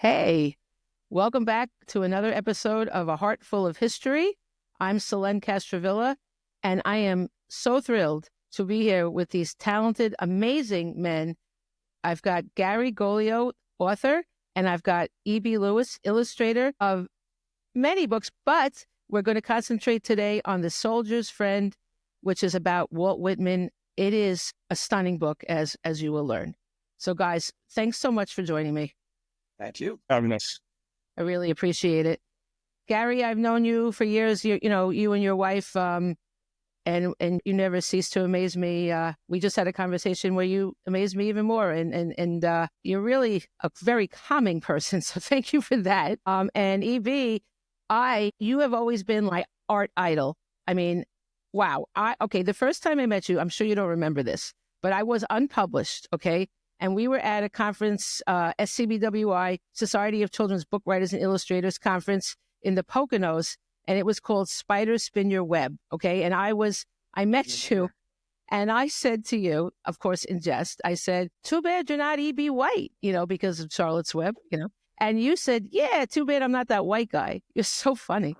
Hey, welcome back to another episode of A Heartful of History. I'm Selene Castrovilla, and I am so thrilled to be here with these talented, amazing men. I've got Gary Golio, author, and I've got E.B. Lewis, illustrator of many books, but we're going to concentrate today on The Soldier's Friend, which is about Walt Whitman. It is a stunning book, as you will learn. So, guys, thanks so much for joining me. Thank you. Having us. I really appreciate it. Gary, I've known you for years, you and your wife, and you never cease to amaze me. We just had a conversation where you amaze me even more, and you're really a very calming person, so thank you for that. And EB, you have always been my art idol. I mean, wow. The first time I met you, I'm sure you don't remember this, but I was unpublished, okay? And we were at a conference, SCBWI, Society of Children's Book Writers and Illustrators Conference in the Poconos, and it was called Spiders Spin Your Web, okay? And I met you, and I said to you, of course in jest, I said, too bad you're not E.B. White, because of Charlotte's Web, And you said, yeah, too bad I'm not that white guy. You're so funny.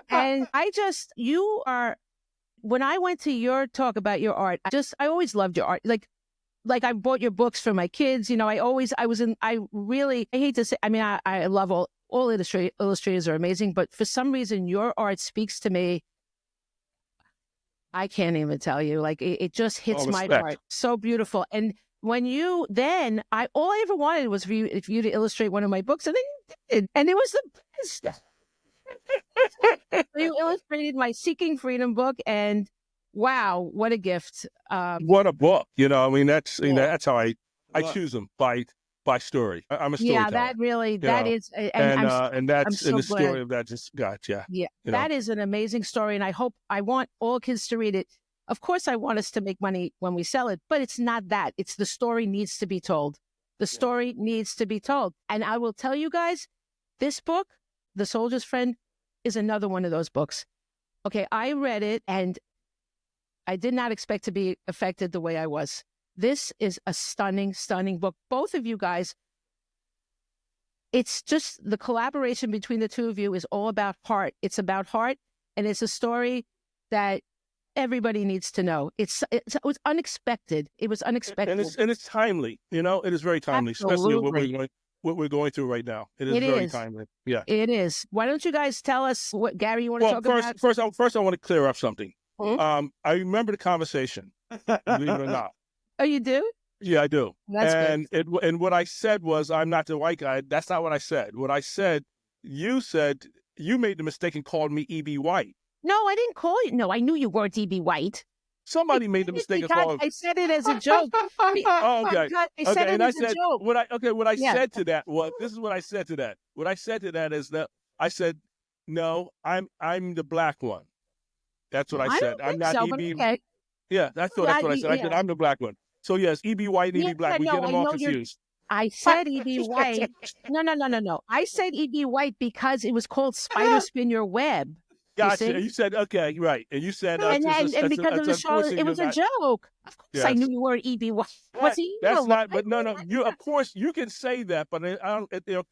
And you are... When I went to your talk about your art, I always loved your art. Like I bought your books for my kids. I hate to say, I love all illustrators are amazing, but for some reason your art speaks to me. I can't even tell you, like it just hits my heart. So beautiful. And when all I ever wanted was for you to illustrate one of my books, and then you did. And it was the best. You illustrated my Seeking Freedom book, and wow, what a gift! What a book! That's how I choose them by story. I'm a storyteller. Yeah, that is, and that's so in the glad. Story of that just got That is an amazing story, and I want all kids to read it. Of course, I want us to make money when we sell it, but it's not that. It's the story needs to be told. The story needs to be told, and I will tell you guys, this book, The Soldier's Friend, is another one of those books. Okay, I read it and I did not expect to be affected the way I was. This is a stunning, stunning book. Both of you guys, it's just the collaboration between the two of you is all about heart. It's about heart, and it's a story that everybody needs to know. It was unexpected. It was unexpected. And it's timely. It is very timely, Absolutely. Especially what we're going through right now. It is very timely. Yeah. It is. Why don't you guys tell us what, Gary, you want to talk about? First, I want to clear up something. Mm-hmm. I remember the conversation, believe it or not. Oh, you do? Yeah, I do. That's good. And what I said was, I'm not the white guy. That's not what I said. What I said, you made the mistake and called me E.B. White. No, I didn't call you. No, I knew you weren't E.B. White. Somebody made the mistake of calling. I said it as a joke. Oh, okay. I said it as a joke. What I said to that was, this is what I said to that. What I said to that is that I said, no, I'm the black one. That's what I said. I'm not E.B. Okay. Yeah, that's what I said. I said I'm the black one. So yes, E.B. White and E.B. Black. We get them all confused. I said E.B. White. No. I said E.B. White because it was called Spider Spin Your Web. Gotcha. You said, okay, right. And you said, and because of the show, it was a joke. Of course, I knew you weren't E.B. White. That's not, but no. Of course, you can say that, but there are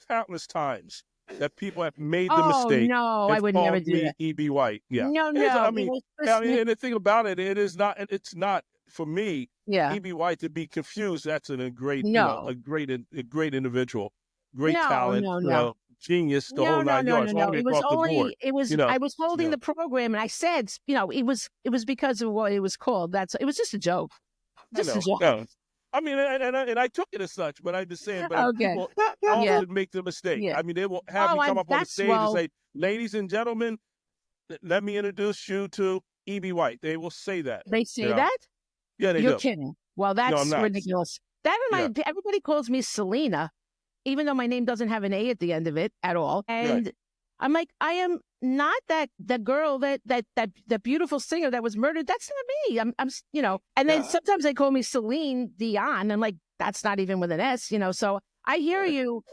countless times that people have made the mistake. Oh, no, I would never do that. E.B. White. Yeah. No. And the thing about it, it's not for me, E.B. White to be confused. That's a great individual, great talent. Genius, the whole nine yards. No. It was I was holding the program, and I said, it was because of what it was called. It was just a joke. Just a joke. No. I mean, and I took it as such, but I'm just saying. But people often make the mistake. Yeah. I mean, they will have me come up on the stage and say, "Ladies and gentlemen, let me introduce you to E.B. White." They will say that. They say that? Yeah, they do. You're kidding. Well, that's ridiculous. Everybody calls me Selena, even though my name doesn't have an A at the end of it at all. And I'm like, I am not the girl that beautiful singer that was murdered. That's not me. I'm and then sometimes they call me Selene Dion. I'm like, that's not even with an S, So I hear you.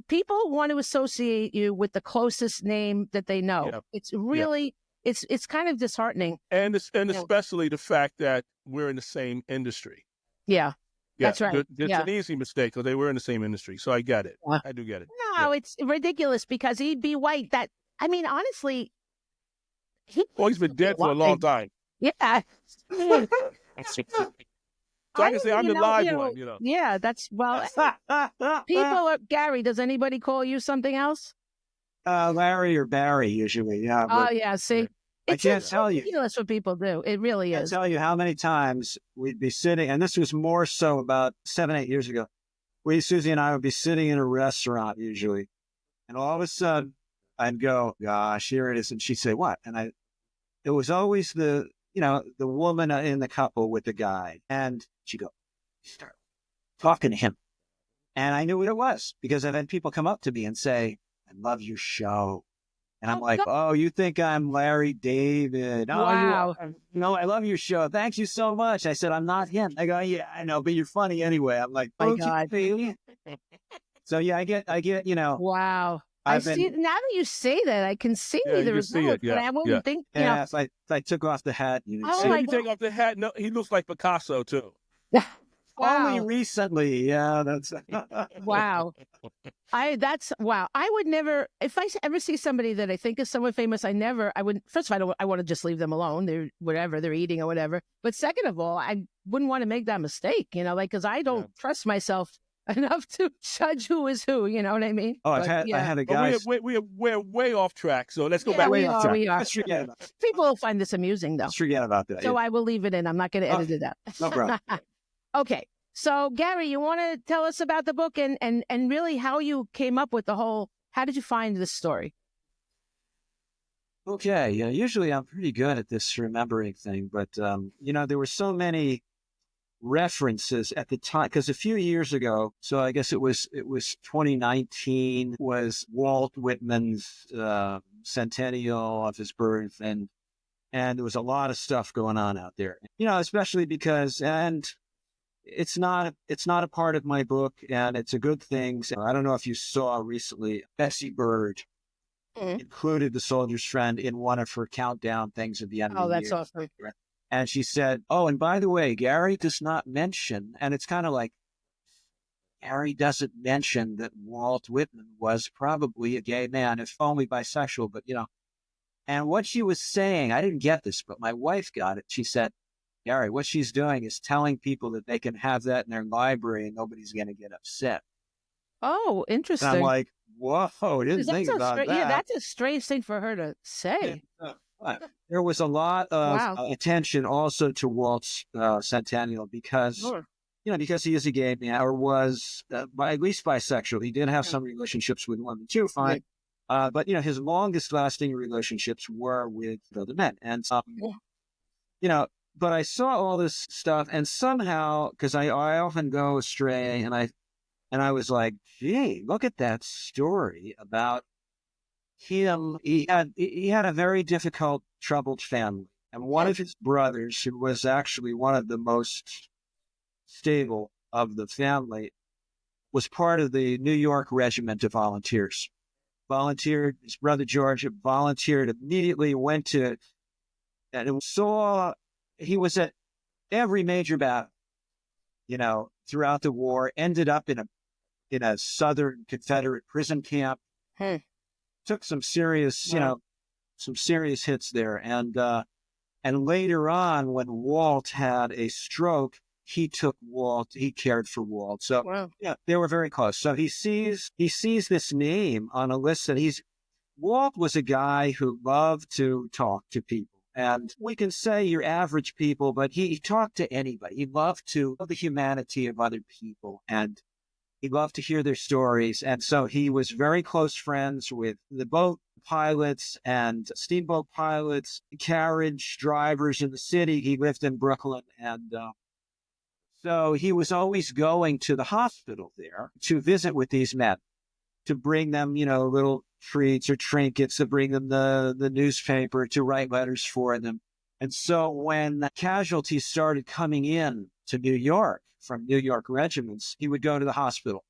People want to associate you with the closest name that they know. Yeah. It's really, it's kind of disheartening. And especially the fact that we're in the same industry. Yeah. That's right. It's an easy mistake because they were in the same industry. So I get it. I do get it. No, it's ridiculous because E.B. White, honestly, he's been dead for a long time. Yeah. So I can say I'm the live one, Yeah, people Gary, does anybody call you something else? Larry or Barry, usually. Yeah. Oh, yeah. See, I can't tell you. That's what people do. It really is. I tell you how many times we'd be sitting, and this was more so about 7-8 years ago. Susie and I would be sitting in a restaurant usually, and all of a sudden I'd go, "Gosh, here it is," and she'd say, "What?" And it was always the woman in the couple with the guy, and she'd go, start talking to him, and I knew what it was because I've had people come up to me and say, "I love your show." And I'm like, "Oh, you think I'm Larry David? Oh, wow. No, I love your show. Thank you so much." I said, "I'm not him." I go, "Yeah, I know, but you're funny anyway." I'm like, "My God." So yeah, I get, Wow. Now that you say that, I can see the result. Yeah, I wouldn't think, if I took off the hat, you take off the hat, no, he looks like Picasso too. Wow. Only recently, yeah. That's wow. Wow. I would never, if I ever see somebody that I think is someone famous, first of all, I want to just leave them alone. They're whatever, they're eating or whatever. But second of all, I wouldn't want to make that mistake, because I don't trust myself enough to judge who is who, you know what I mean? I had a guy. We're way off track, so let's go back. We are. Let's forget about it. People will find this amusing, though. Let's forget about that. So I will leave it in. I'm not going to edit it out. No problem. Okay. So, Gary, you want to tell us about the book and really how you came up with how did you find this story? Okay. Usually I'm pretty good at this remembering thing, but, there were so many references at the time, because a few years ago, so I guess it was 2019, was Walt Whitman's centennial of his birth, and there was a lot of stuff going on out there, especially because, and it's not a part of my book, and it's a good thing. So I don't know if you saw recently, Bessie Bird included The Soldier's Friend in one of her countdown things at the end of the year. Oh, that's awesome. And she said, "Oh, and by the way, Gary does not mention," and it's kind of like, Gary doesn't mention that Walt Whitman was probably a gay man, if only bisexual, but, And what she was saying, I didn't get this, but my wife got it. She said, "Gary, what she's doing is telling people that they can have that in their library and nobody's going to get upset." Oh, interesting. And I'm like, whoa, I didn't think about that. Yeah, that's a strange thing for her to say. There was a lot of attention also to Walt's centennial because, because he is a gay man, or was at least bisexual. He did have some relationships with women too, fine. But, his longest lasting relationships were with other men. And, but I saw all this stuff, and somehow, because I often go astray, and I was like, gee, look at that story about him. He had a very difficult, troubled family. And one of his brothers, who was actually one of the most stable of the family, was part of the New York Regiment of Volunteers. Volunteered, his brother George volunteered immediately, went to, and he was at every major battle, throughout the war, ended up in a Southern Confederate prison camp. Took some serious, some serious hits there. And later on, when Walt had a stroke, he cared for Walt. So they were very close. So he sees this name on a list, and Walt was a guy who loved to talk to people. And we can say you're average people, but he talked to anybody. He loved the humanity of other people, and he loved to hear their stories. And so he was very close friends with the boat pilots and steamboat pilots, carriage drivers in the city. He lived in Brooklyn. And so he was always going to the hospital there to visit with these men, to bring them, little treats or trinkets, to bring them the newspaper, to write letters for them. And so when casualties started coming in to New York from New York regiments, he would go to the hospital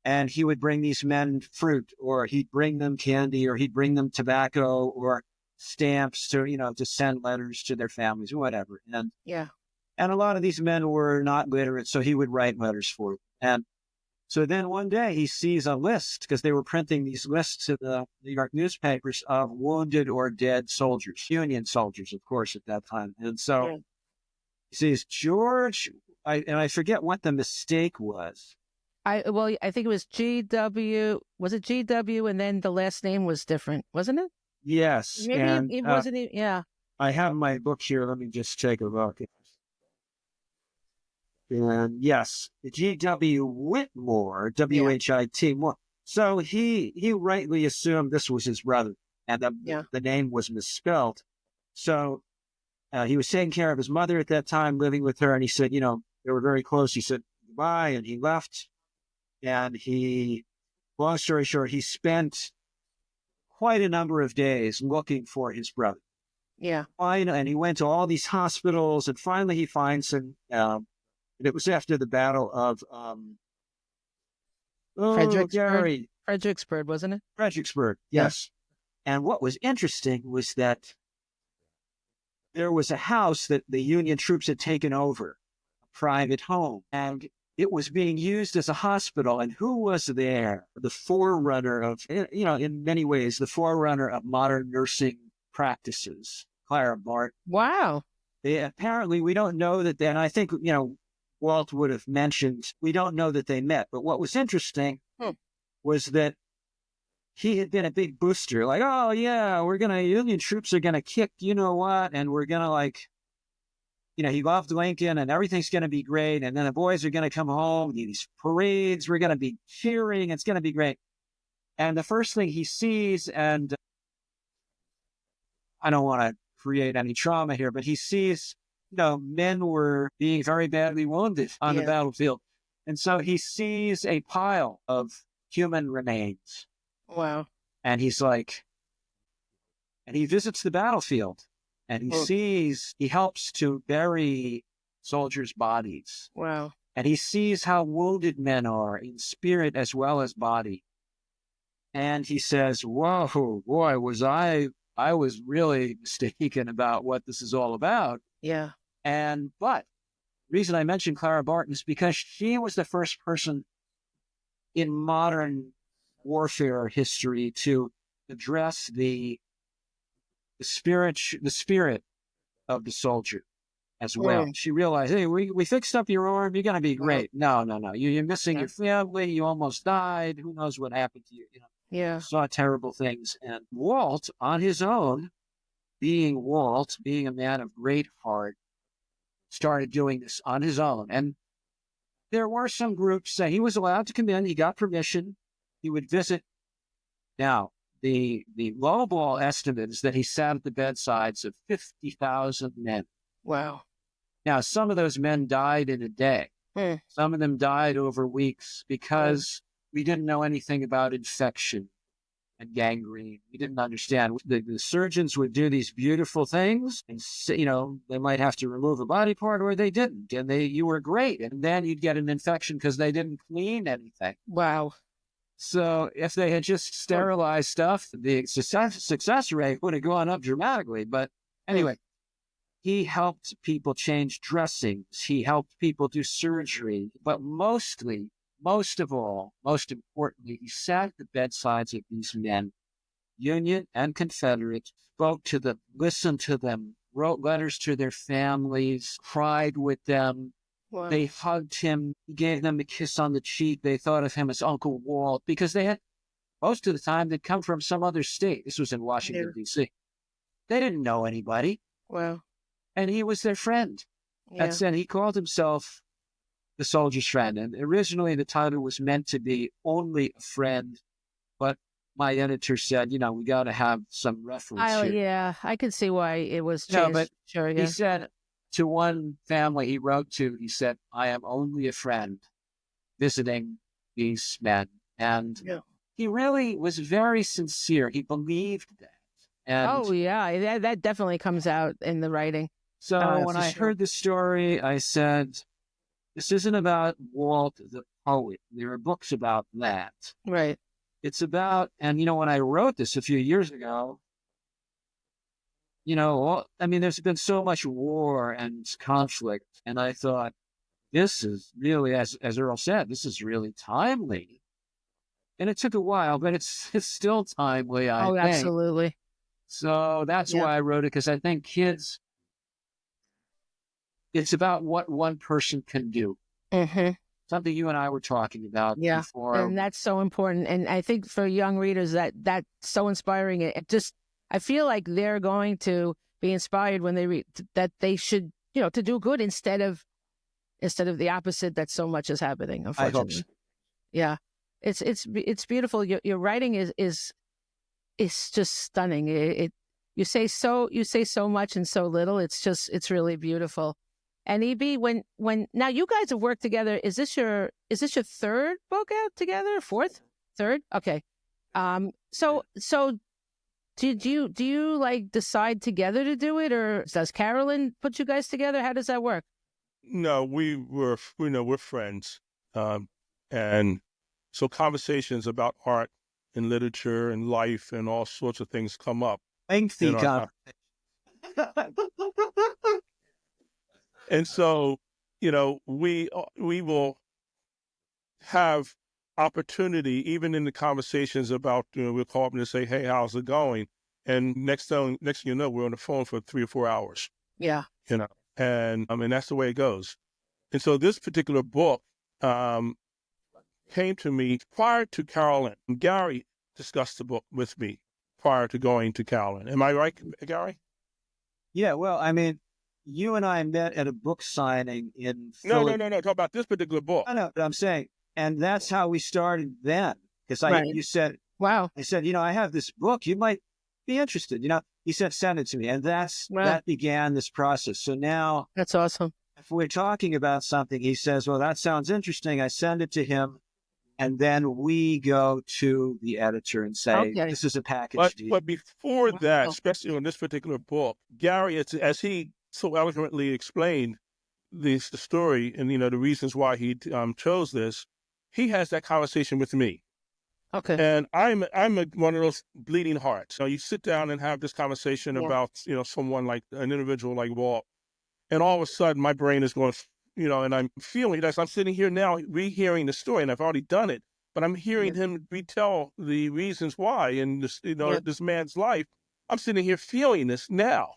and he would bring these men fruit, or he'd bring them candy, or he'd bring them tobacco or stamps to send letters to their families or whatever. And a lot of these men were not literate, so he would write letters for them. And so then one day he sees a list, because they were printing these lists in the New York newspapers of wounded or dead soldiers, Union soldiers, of course, at that time. And so he sees George, and I forget what the mistake was. I think it was GW. Was it GW? And then the last name was different, wasn't it? Yes. Maybe and, it wasn't. Yeah. I have my book here. Let me just take a look. And yes, G.W. Whitmore, W-H-I-T. So he rightly assumed this was his brother, and the name was misspelled. So he was taking care of his mother at that time, living with her, and he said, they were very close. He said goodbye, and he left. And long story short, he spent quite a number of days looking for his brother. Yeah. And he went to all these hospitals, and finally he finds him. And it was after the Battle of Fredericksburg, wasn't it? Fredericksburg, yes. Yeah. And what was interesting was that there was a house that the Union troops had taken over, a private home, and it was being used as a hospital. And who was there? The forerunner of, in many ways, the forerunner of modern nursing practices, Clara Barton. Wow. Apparently, we don't know that, and I think, Walt would have mentioned, we don't know that they met. But what was interesting was that he had been a big booster, like, oh, yeah, Union troops are going to kick, you know what, and we're going to, he loved Lincoln, and everything's going to be great, and then the boys are going to come home, these parades, we're going to be cheering, it's going to be great. And the first thing he sees, and I don't want to create any trauma here, but he sees, men were being very badly wounded on the battlefield. And so he sees a pile of human remains. Wow. And he's like, and he visits the battlefield, and he helps to bury soldiers' bodies. Wow. And he sees how wounded men are in spirit as well as body. And he says, whoa, boy, I was really mistaken about what this is all about. Yeah. But the reason I mentioned Clara Barton is because she was the first person in modern warfare history to address the spirit of the soldier as well. She realized, hey, we fixed up your arm. You're going to be great. No. You're missing your family. You almost died. Who knows what happened to you? Yeah. Saw terrible things. And Walt, on his own, being a man of great heart, started doing this on his own. And there were some groups that he was allowed to come in. He got permission. He would visit. Now, the lowball estimate is that he sat at the bedsides of 50,000 men. Wow. Now, some of those men died in a day. Some of them died over weeks because we didn't know anything about infection and gangrene. We didn't understand. The surgeons would do these beautiful things, and they might have to remove a body part, or they didn't, and you were great, and then you'd get an infection because they didn't clean anything. Wow. So if they had just sterilized stuff, the success rate would have gone up dramatically. But anyway, he helped people change dressings. He helped people do surgery. But most importantly, he sat at the bedsides of these men, Union and Confederate, spoke to them, listened to them, wrote letters to their families, cried with them. Wow. They hugged him. He gave them a kiss on the cheek. They thought of him as Uncle Walt because most of the time, they'd come from some other state. This was in Washington, D.C. They didn't know anybody. Wow. And he was their friend. Yeah. And he called himself the soldier's friend. And originally, the title was meant to be only a friend. But my editor said, we got to have some reference here. Yeah, I could see why it was changed. No, but sure, yeah. He said to one family he wrote to, he said, I am only a friend visiting these men. And he really was very sincere. He believed that. And that definitely comes out in the writing. So when I heard the story, I said, this isn't about Walt the poet. There are books about that. Right. It's about, and when I wrote this a few years ago, I mean, there's been so much war and conflict, and I thought, this is really, as Earl said, this is really timely. And it took a while, but it's still timely, I Oh, think. absolutely. So that's why I wrote it, because I think kids, it's about what one person can do. Mm-hmm. Something you and I were talking about before. And that's so important. And I think for young readers, that's so inspiring. I feel like they're going to be inspired when they read that they should, to do good instead of the opposite that so much is happening, unfortunately. I hope so. Yeah. It's beautiful. Your writing is just stunning. You say so much and so little. It's really beautiful. And EB, when now you guys have worked together, is this your third book out together? Fourth? Third? Okay. So do you like decide together to do it, or does Carolyn put you guys together? How does that work? No, we're friends, and so conversations about art and literature and life and all sorts of things come up. Lengthy conversation. And so, we will have opportunity, even in the conversations about, we'll call up and say, hey, how's it going? And next thing you know, we're on the phone for 3 or 4 hours. Yeah. And I mean, that's the way it goes. And so this particular book came to me prior to Carolyn. Gary discussed the book with me prior to going to Carolyn. Am I right, Gary? Yeah, well, I mean, you and I met at a book signing in No. Talk about this particular book. I know, but I'm saying, and that's how we started then. Because you said, wow. I said, I have this book. You might be interested. He said, send it to me. And that began this process. So now. That's awesome. If we're talking about something, he says, well, that sounds interesting. I send it to him. And then we go to the editor and say, this is a package deal. But before that, especially on this particular book, Gary, as he so eloquently explained the story and, the reasons why he chose this, he has that conversation with me. Okay. And I'm one of those bleeding hearts. So you sit down and have this conversation about, someone like an individual like Walt, and all of a sudden my brain is going, and I'm feeling that I'm sitting here now rehearing the story, and I've already done it, but I'm hearing him retell the reasons why in this, this man's life. I'm sitting here feeling this now.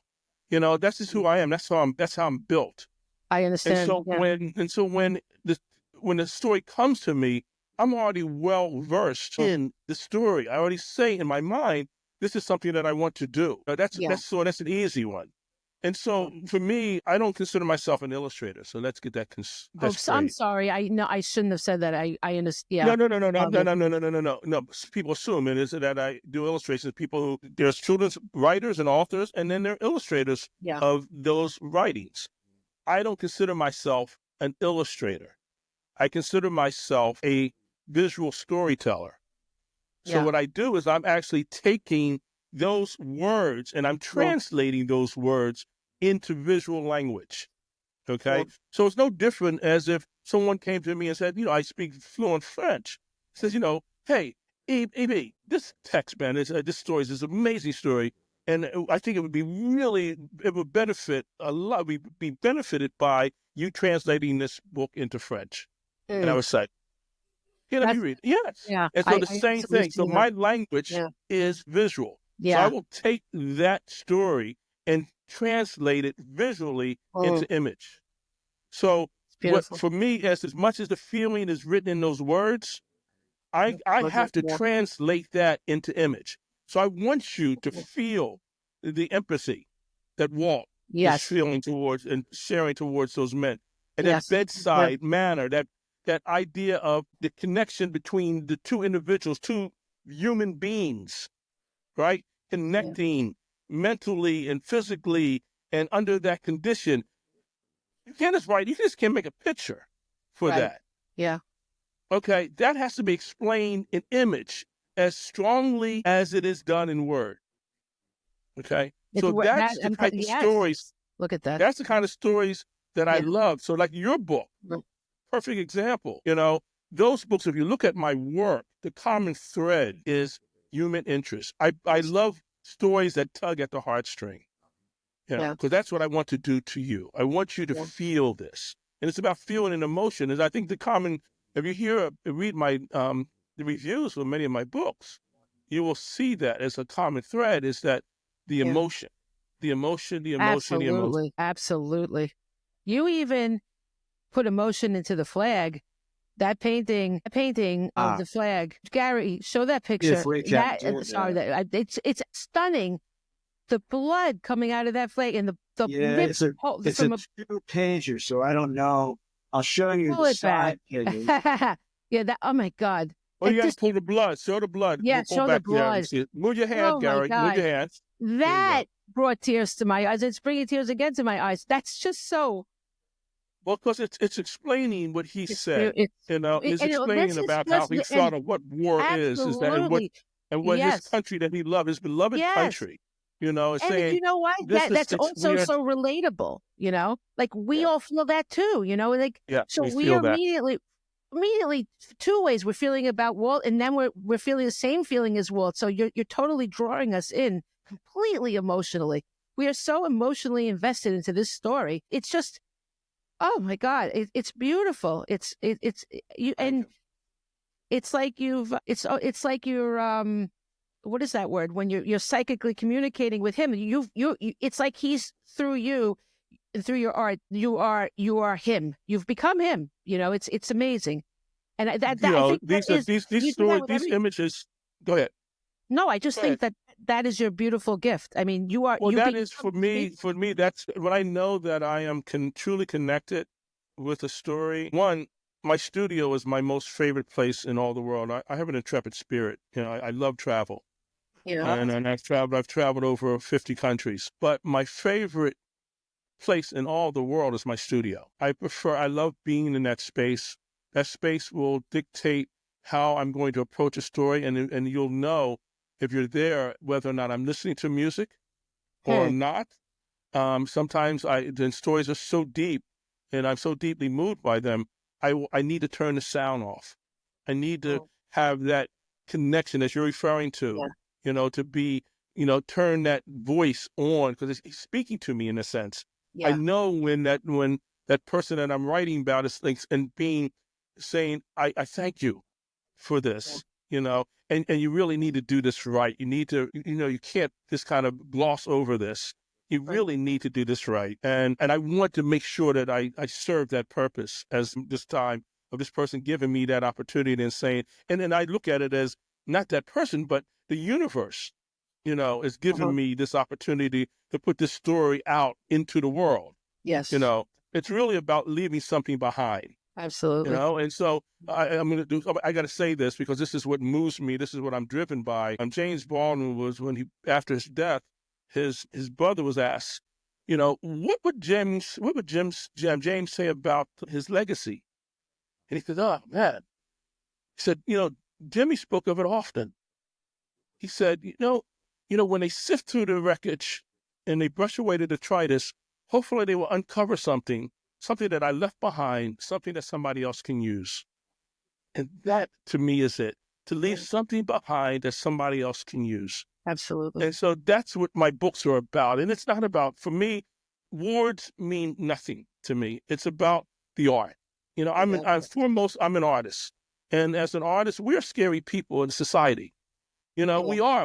That's just who I am. That's how I'm built. I understand. And so when the story comes to me, I'm already well versed in the story. I already say in my mind, this is something that I want to do. That's an easy one. And so for me, I don't consider myself an illustrator. So let's get that. I'm sorry. I shouldn't have said that. I understand. Yeah. No. People assume it is that I do illustrations. There's children's writers and authors, and then there are illustrators of those writings. I don't consider myself an illustrator. I consider myself a visual storyteller. So what I do is I'm actually taking those words and I'm translating those words into visual language. Okay. So it's no different as if someone came to me and said, I speak fluent French. Says, hey, EB, this text, man, this story is this amazing story. And I think it would benefit a lot. We'd be benefited by you translating this book into French. And I was like, let me read. Yes. Yeah. And so the same thing. So my language is visual. Yeah. So I will take that story and translate it visually into image. So for me, as much as the feeling is written in those words, I have to translate that into image. So I want you to feel the empathy that Walt is feeling towards and sharing towards those men. And that bedside manner, that idea of the connection between the two individuals, two human beings, right? Connecting mentally and physically, and under that condition, you just can't make a picture for that. Yeah. Okay, that has to be explained in image as strongly as it is done in word. Okay, so that's the type of stories. Look at that. That's the kind of stories that I love. So like your book, perfect example. Those books, if you look at my work, the common thread is human interest. I love stories that tug at the heartstring. because that's what I want to do to you. I want you to feel this. And it's about feeling an emotion. And I think if you read my, the reviews for many of my books, you will see that as a common thread is that the emotion, the emotion, the emotion, the emotion. Absolutely. You even put emotion into the flag. That painting of the flag. Gary, show that picture. It's stunning. The blood coming out of that flag and it's a 2-pager, so I don't know. I'll show you the side. Oh my God. Oh, you got to pull the blood. Show the blood. Yeah, show the blood. Move your hand, Gary. Move your hands. That brought tears to my eyes. It's bringing tears again to my eyes. That's just so. Well, because it's explaining what he said. It's explaining about how he thought of what war is and what his country that he loved, his beloved country. It's saying. And you know what? That's also so relatable. Like we all feel that too. So we are immediately 2 ways. We're feeling about Walt, and then we're feeling the same feeling as Walt. So you're totally drawing us in completely emotionally. We are so emotionally invested into this story. It's just, oh my God, it's beautiful. It's like you're what is that word? When you're psychically communicating with him, it's like he's through you. Through your art, you are him. You've become him. It's amazing, and I think these images. Go ahead. No, I just think that is your beautiful gift. I mean, you are. Well, that is for me. For me, that's when I know that I am truly connected with a story. One, my studio is my most favorite place in all the world. I have an intrepid spirit. I love travel. And I've traveled over 50 countries. But my favorite place in all the world is my studio. I love being in that space. That space will dictate how I'm going to approach a story, and you'll know if you're there whether or not I'm listening to music or not. Sometimes the stories are so deep, and I'm so deeply moved by them. I need to turn the sound off. I need to have that connection that you're referring to. To be, turn that voice on because it's speaking to me in a sense. I know when that person that I'm writing about is saying, I thank you for this, and you really need to do this right. You need to, you can't just kind of gloss over this. You really need to do this right. And I want to make sure that I serve that purpose as this time of this person giving me that opportunity and saying, and then I look at it as not that person, but the universe, is giving me this opportunity to put this story out into the world. Yes. It's really about leaving something behind. Absolutely. And so I got to say this because this is what moves me. This is what I'm driven by. James Baldwin was, after his death, his brother was asked, what would James say about his legacy? And he said, oh man, he said, Jimmy spoke of it often. He said, when they sift through the wreckage and they brush away the detritus, hopefully they will uncover something that I left behind, something that somebody else can use. And that, to me, is it, to leave something behind that somebody else can use. Absolutely. And so that's what my books are about. And it's not about, for me, words mean nothing to me. It's about the art. I'm an artist. And as an artist, we're scary people in society. We are.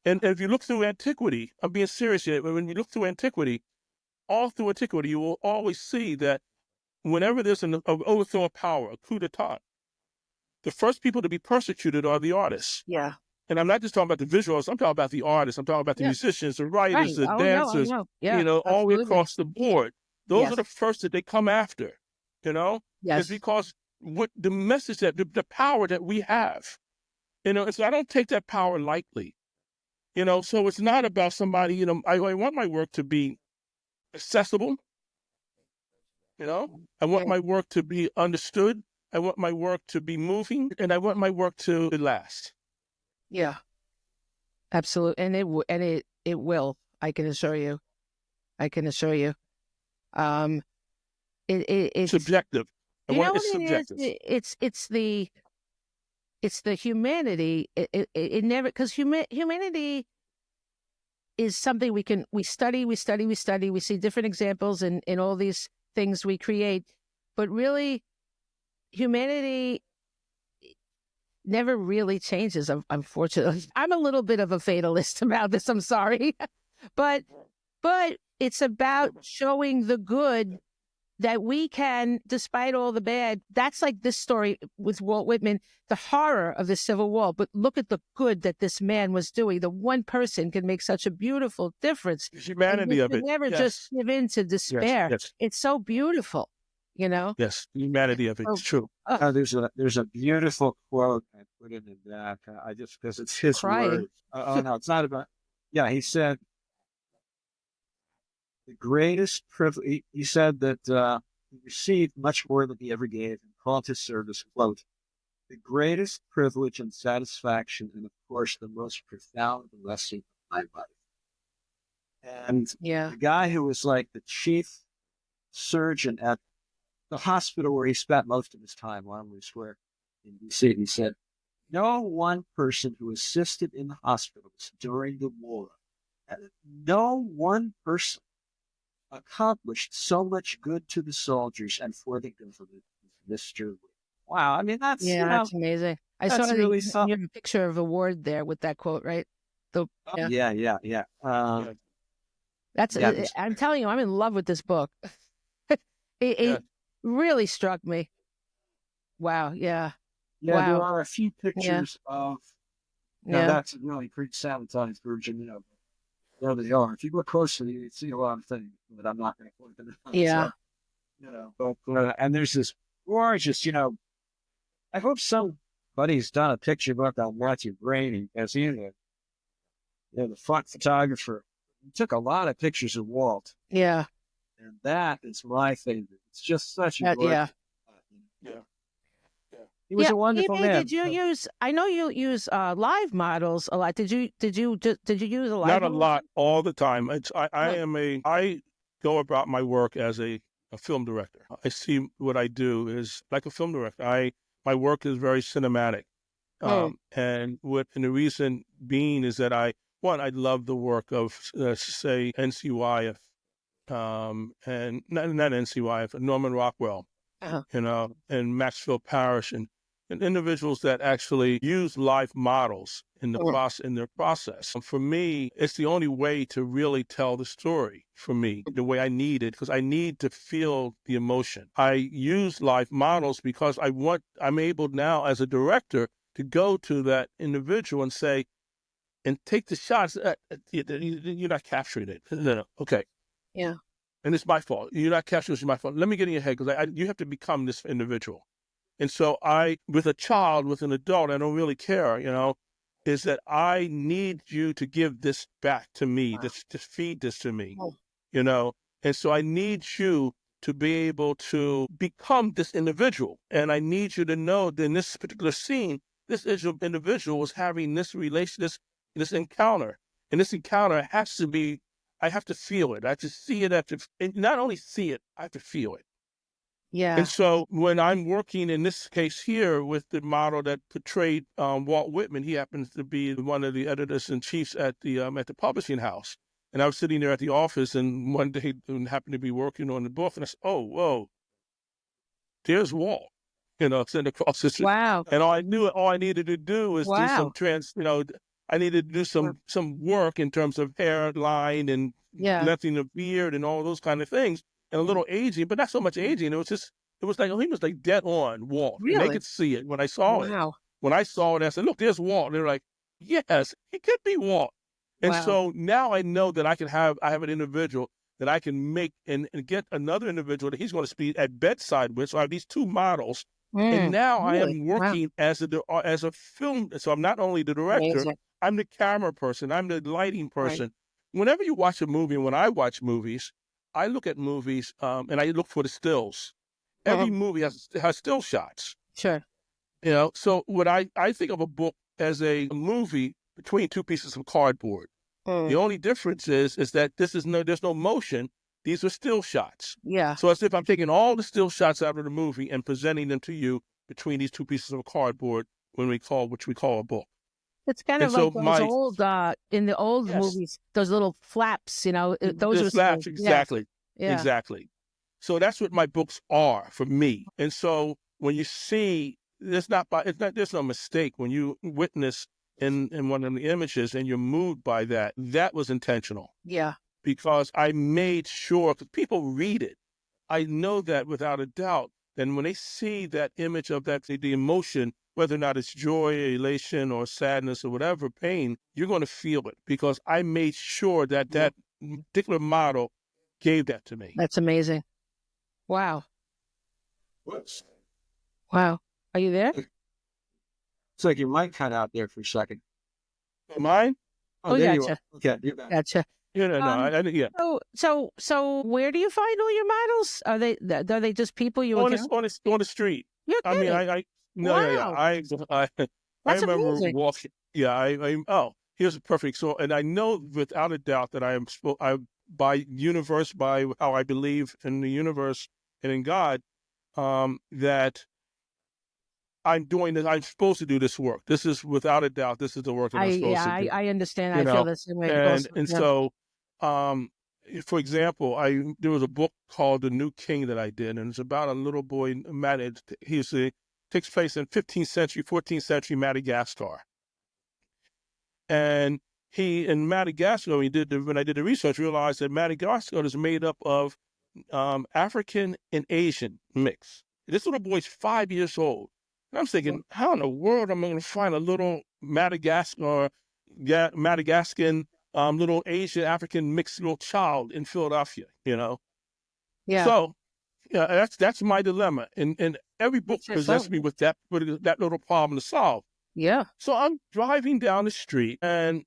And if you look through antiquity, I'm being serious here, when you look through antiquity, all through antiquity, you will always see that whenever there's an overthrow of power, a coup d'etat, the first people to be persecuted are the artists. Yeah. And I'm not just talking about the visuals, I'm talking about the artists, I'm talking about the musicians, the writers, the dancers, all the way across the board. Those are the first that they come after, Yes. It's because what the message the power that we have, so I don't take that power lightly, so it's not about somebody, I want my work to be accessible, I want my work to be understood, I want my work to be moving, and I want my work to last. Yeah, absolutely, and it will. I can assure you. It's subjective. It's subjective. It's the humanity. It never, because humanity is something we study, we see different examples in all these things we create, but really humanity never really changes, unfortunately. I'm a little bit of a fatalist about this, I'm sorry. but it's about showing the good that we can, despite all the bad. That's like this story with Walt Whitman, the horror of the Civil War. But look at the good that this man was doing. The one person can make such a beautiful difference. The humanity of it. Never just give in to despair. Yes. It's so beautiful, you know? Yes, the humanity of it. It's true. There's a beautiful quote I put in the back. I just, because it's his words. Oh, no, it's not about. Yeah, he said, the greatest privilege, he said that he received much more than he ever gave, and called his service, quote, the greatest privilege and satisfaction, and of course, the most profound blessing of my life. And the guy who was like the chief surgeon at the hospital where he spent most of his time, Armory Square in D.C., he said, no one person who assisted in the hospitals during the war, no one person accomplished so much good to the soldiers and for the government as Mr. Whitman. Wow, I mean, that's that's amazing. I saw really your picture of a ward there with that quote, right? Yeah. I'm telling you, I'm in love with this book. It really struck me. Wow, yeah. Wow. There are a few pictures of. That's a really pretty sanitized version, There they are. If you look closely, you see a lot of things, but I'm not going to point them out. Yeah. So, but and there's this gorgeous, I hope somebody's done a picture book on Matthew Brainy, as the font photographer. He took a lot of pictures of Walt. Yeah. And that is my favorite. It's just such a gorgeous. He was a wonderful man. Did you use? I know you use live models a lot. Did you use a live? Not a lot, all the time. I go about my work as a film director. I see what I do is like a film director. My work is very cinematic, and the reason being is that I love the work of say NCYF, and not NCYF, Norman Rockwell, and Maxfield Parrish, and individuals that actually use live models in their process. For me, it's the only way to really tell the story for me, the way I need it, because I need to feel the emotion. I use live models because I'm able now as a director to go to that individual and say, and take the shots. You're not capturing it. No. Okay. Yeah. And it's my fault. You're not capturing it. It's my fault. Let me get in your head, because you have to become this individual. And so with a child, with an adult, I don't really care, is that I need you to give this back to me, to feed this to me, And so I need you to be able to become this individual. And I need you to know that in this particular scene, this individual was having this relation, this encounter. And this encounter has to be, I have to feel it. I have to see it. And not only see it, I have to feel it. Yeah. And so when I'm working in this case here with the model that portrayed Walt Whitman, he happens to be one of the editors-in-chiefs at the publishing house. And I was sitting there at the office, and one day I happened to be working on the book, and I said, oh, whoa, there's Walt, sitting across the street. Wow. And all I needed to do was do some I needed to do some work in terms of hairline and lengthening the beard and all those kind of things. And a little aging, but not so much aging. It was like, he was like dead on Walt. Really? And they could see it when I saw it. When I saw it, I said, look, there's Walt. And they're like, yes, he could be Walt. And so now I know that I have an individual that I can make and get another individual that he's going to be at bedside with. So I have these two models. And now I am working as a film. So I'm not only the director, Amazing. I'm the camera person. I'm the lighting person. Right. Whenever you watch a movie, and when I watch movies, I look at movies and I look for the stills. Every movie has still shots. Sure. So what I think of a book as a movie between two pieces of cardboard. The only difference is that there's no motion. These are still shots. Yeah. So as if I'm taking all the still shots out of the movie and presenting them to you between these two pieces of cardboard, which we call a book. It's kind And of like so those my, old, in the old yes, movies, those little flaps, those the were slaps, scary. Yeah, exactly, yeah. exactly. So that's what my books are for me. And so when you see, there's no mistake. When you witness in one of the images and you're moved by that, that was intentional Yeah. because I made sure, because people read it. I know that without a doubt. And when they see that image of that, the emotion, whether or not it's joy, elation, or sadness, or whatever, pain, you're going to feel it because I made sure that that particular model gave that to me. That's amazing. Wow. Whoops. Wow. Are you there? It's like your mic cut out there for a second. Mine? Oh, Oh, there you gotcha. are. Okay, you're back. Gotcha. Yeah, no, Um, yeah. so where do you find all your models? Are they just people you encounter? On the street. You're I mean, kidding. no, yeah, yeah. Wow. I That's remember amazing. walking. Yeah, oh, here's a perfect. So, and I know without a doubt that by universe, by how I believe in the universe and in God, that I'm doing this. I'm supposed to do this work. This is without a doubt. This is the work that I'm supposed to do. I understand. You I feel know, the same way and also. and Yeah. so, um, for example, there was a book called The New King that I did, and it's about a little boy. Takes place in 15th century, 14th century Madagascar, and he in Madagascar. When I did the research, realized that Madagascar is made up of African and Asian mix. This little boy's 5 years old. And I'm thinking, how in the world am I going to find a little Madagascan, little Asian African mixed little child in Philadelphia, Yeah. So, yeah, that's my dilemma. And every book presents me with that little problem to solve. Yeah. So I'm driving down the street and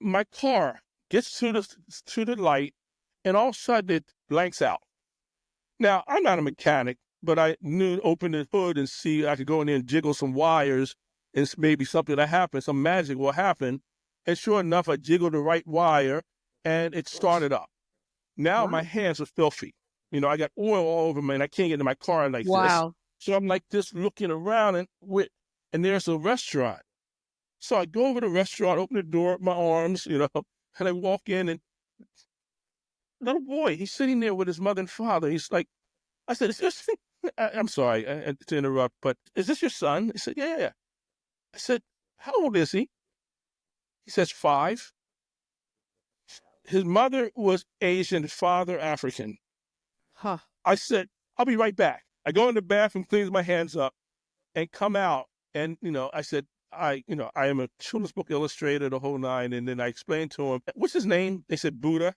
my car gets to the light and all of a sudden it blanks out. Now, I'm not a mechanic, but I knew open the hood and see I could go in there and jiggle some wires and maybe something will happen, some magic will happen. And sure enough, I jiggled the right wire and it started up. Now my hands are filthy. I got oil all over me and I can't get into my car like this. So I'm like this looking around and there's a restaurant. So I go over to the restaurant, open the door with my arms, and I walk in and little boy, he's sitting there with his mother and father. He's like, I said, is this, I'm sorry to interrupt, but is this your son? He said, yeah. I said, how old is he? He says 5. His mother was Asian, his father African. Huh. I said, I'll be right back. I go in the bathroom, cleans my hands up, and come out. And, I said, I am a children's book illustrator, the whole nine. And then I explained to him, what's his name? They said, Buddha.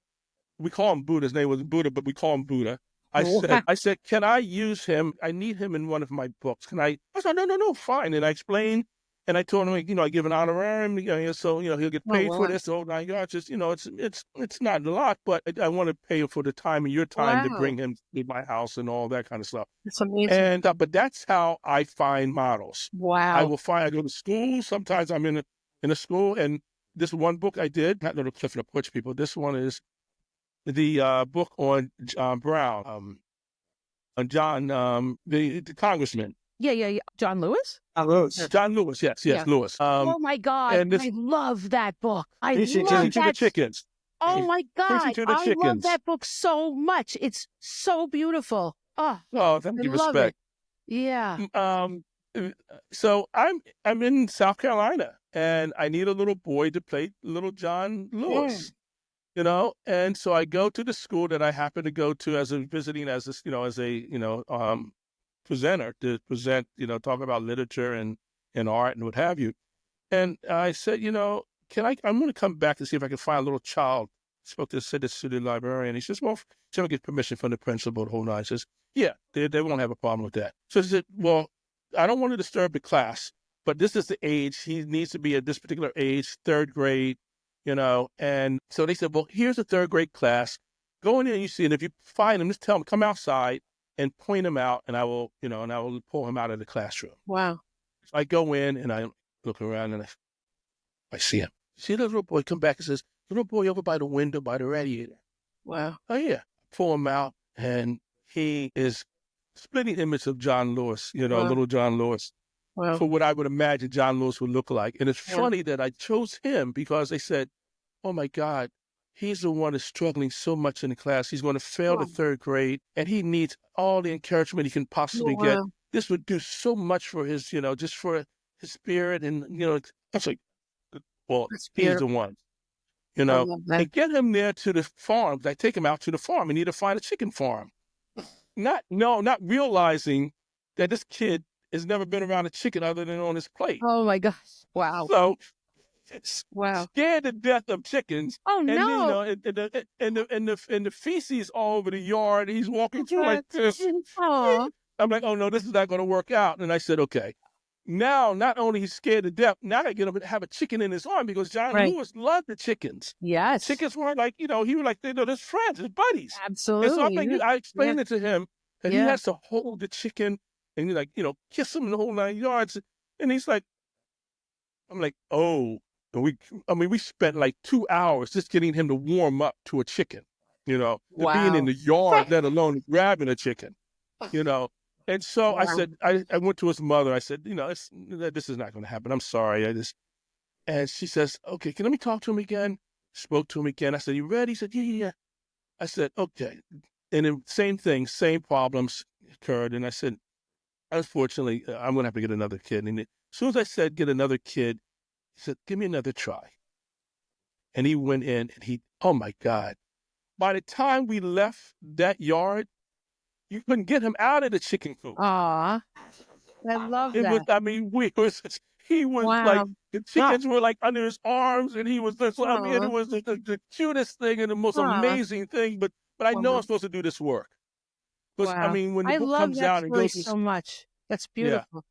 We call him Buddha. His name was Buddha, but we call him Buddha. I said, can I use him? I need him in one of my books. Can I? I said, no, fine. And I explained, and I told him, I give an honorarium, so he'll get paid for this. Oh my God, just it's not a lot, but I want to pay for the time and your time to bring him to my house and all that kind of stuff. It's amazing. And but that's how I find models. Wow. I go to school. Sometimes I'm in a school, and this one book I did, not Little Cliff and the Porch People. This one is the book on Brown, on John, the congressman. Yeah. John Lewis? John Lewis, yes, Yeah. Lewis. Oh my God, I love that book. I love Teaching to the Chickens. Oh my God, to the I love that book so much. It's so beautiful. Oh, thank you, respect. Yeah. So I'm in South Carolina, and I need a little boy to play little John Lewis. And so I go to the school that I happen to go to as a presenter to present, talk about literature and art and what have you. And I said, I'm going to come back to see if I can find a little child. Said this to the librarian. He says, well, should I get permission from the principal the whole night? I says, yeah, they won't have a problem with that. So I said, well, I don't want to disturb the class, but this is the age. He needs to be at this particular age, 3rd grade. And so they said, well, here's a 3rd grade class. Go in there and you see, and if you find him, just tell him, come outside and point him out, and I will pull him out of the classroom. Wow. So I go in and I look around and I see him. See the little boy come back and says, little boy over by the window by the radiator. Wow. Oh yeah. Pull him out and he is splitting image of John Lewis, little John Lewis. for what I would imagine John Lewis would look like. And it's funny that I chose him because they said, oh my God, he's the one that's struggling so much in the class. He's going to fail the third grade and he needs all the encouragement he can possibly get. This would do so much for his, just for his spirit. And, I was like, well, he's the one, and get him there to the farm. I take him out to the farm. We need to find a chicken farm. Not realizing that this kid has never been around a chicken other than on his plate. Oh my gosh. Wow. So scared to death of chickens. Oh no. And the feces all over the yard. He's walking through like this. Aww. I'm like, oh no, this is not going to work out. And I said, okay. Now, not only he's scared to death, now I get him to have a chicken in his arm because John Lewis loved the chickens. Yes. Chickens were like, he was like, they're friends, his buddies. Absolutely. And so I explained it to him that he has to hold the chicken and like, kiss him in the whole 9 yards. And he's like, I'm like, oh. And we spent like 2 hours just getting him to warm up to a chicken, to being in the yard, let alone grabbing a chicken, And so I said, I went to his mother. I said, this is not going to happen. I'm sorry. And she says, okay, let me talk to him again. Spoke to him again. I said, you ready? He said, yeah. I said, okay. And then same thing, same problems occurred. And I said, unfortunately, I'm going to have to get another kid. And as soon as I said, get another kid, he said, give me another try. And he went in and oh my God. By the time we left that yard, you couldn't get him out of the chicken coop. Aw, I love that. He was like, the chickens were like under his arms and he was just, it was the cutest thing and the most amazing thing. But I know I'm supposed to do this work. Because, when the book comes out and goes so much. That's beautiful.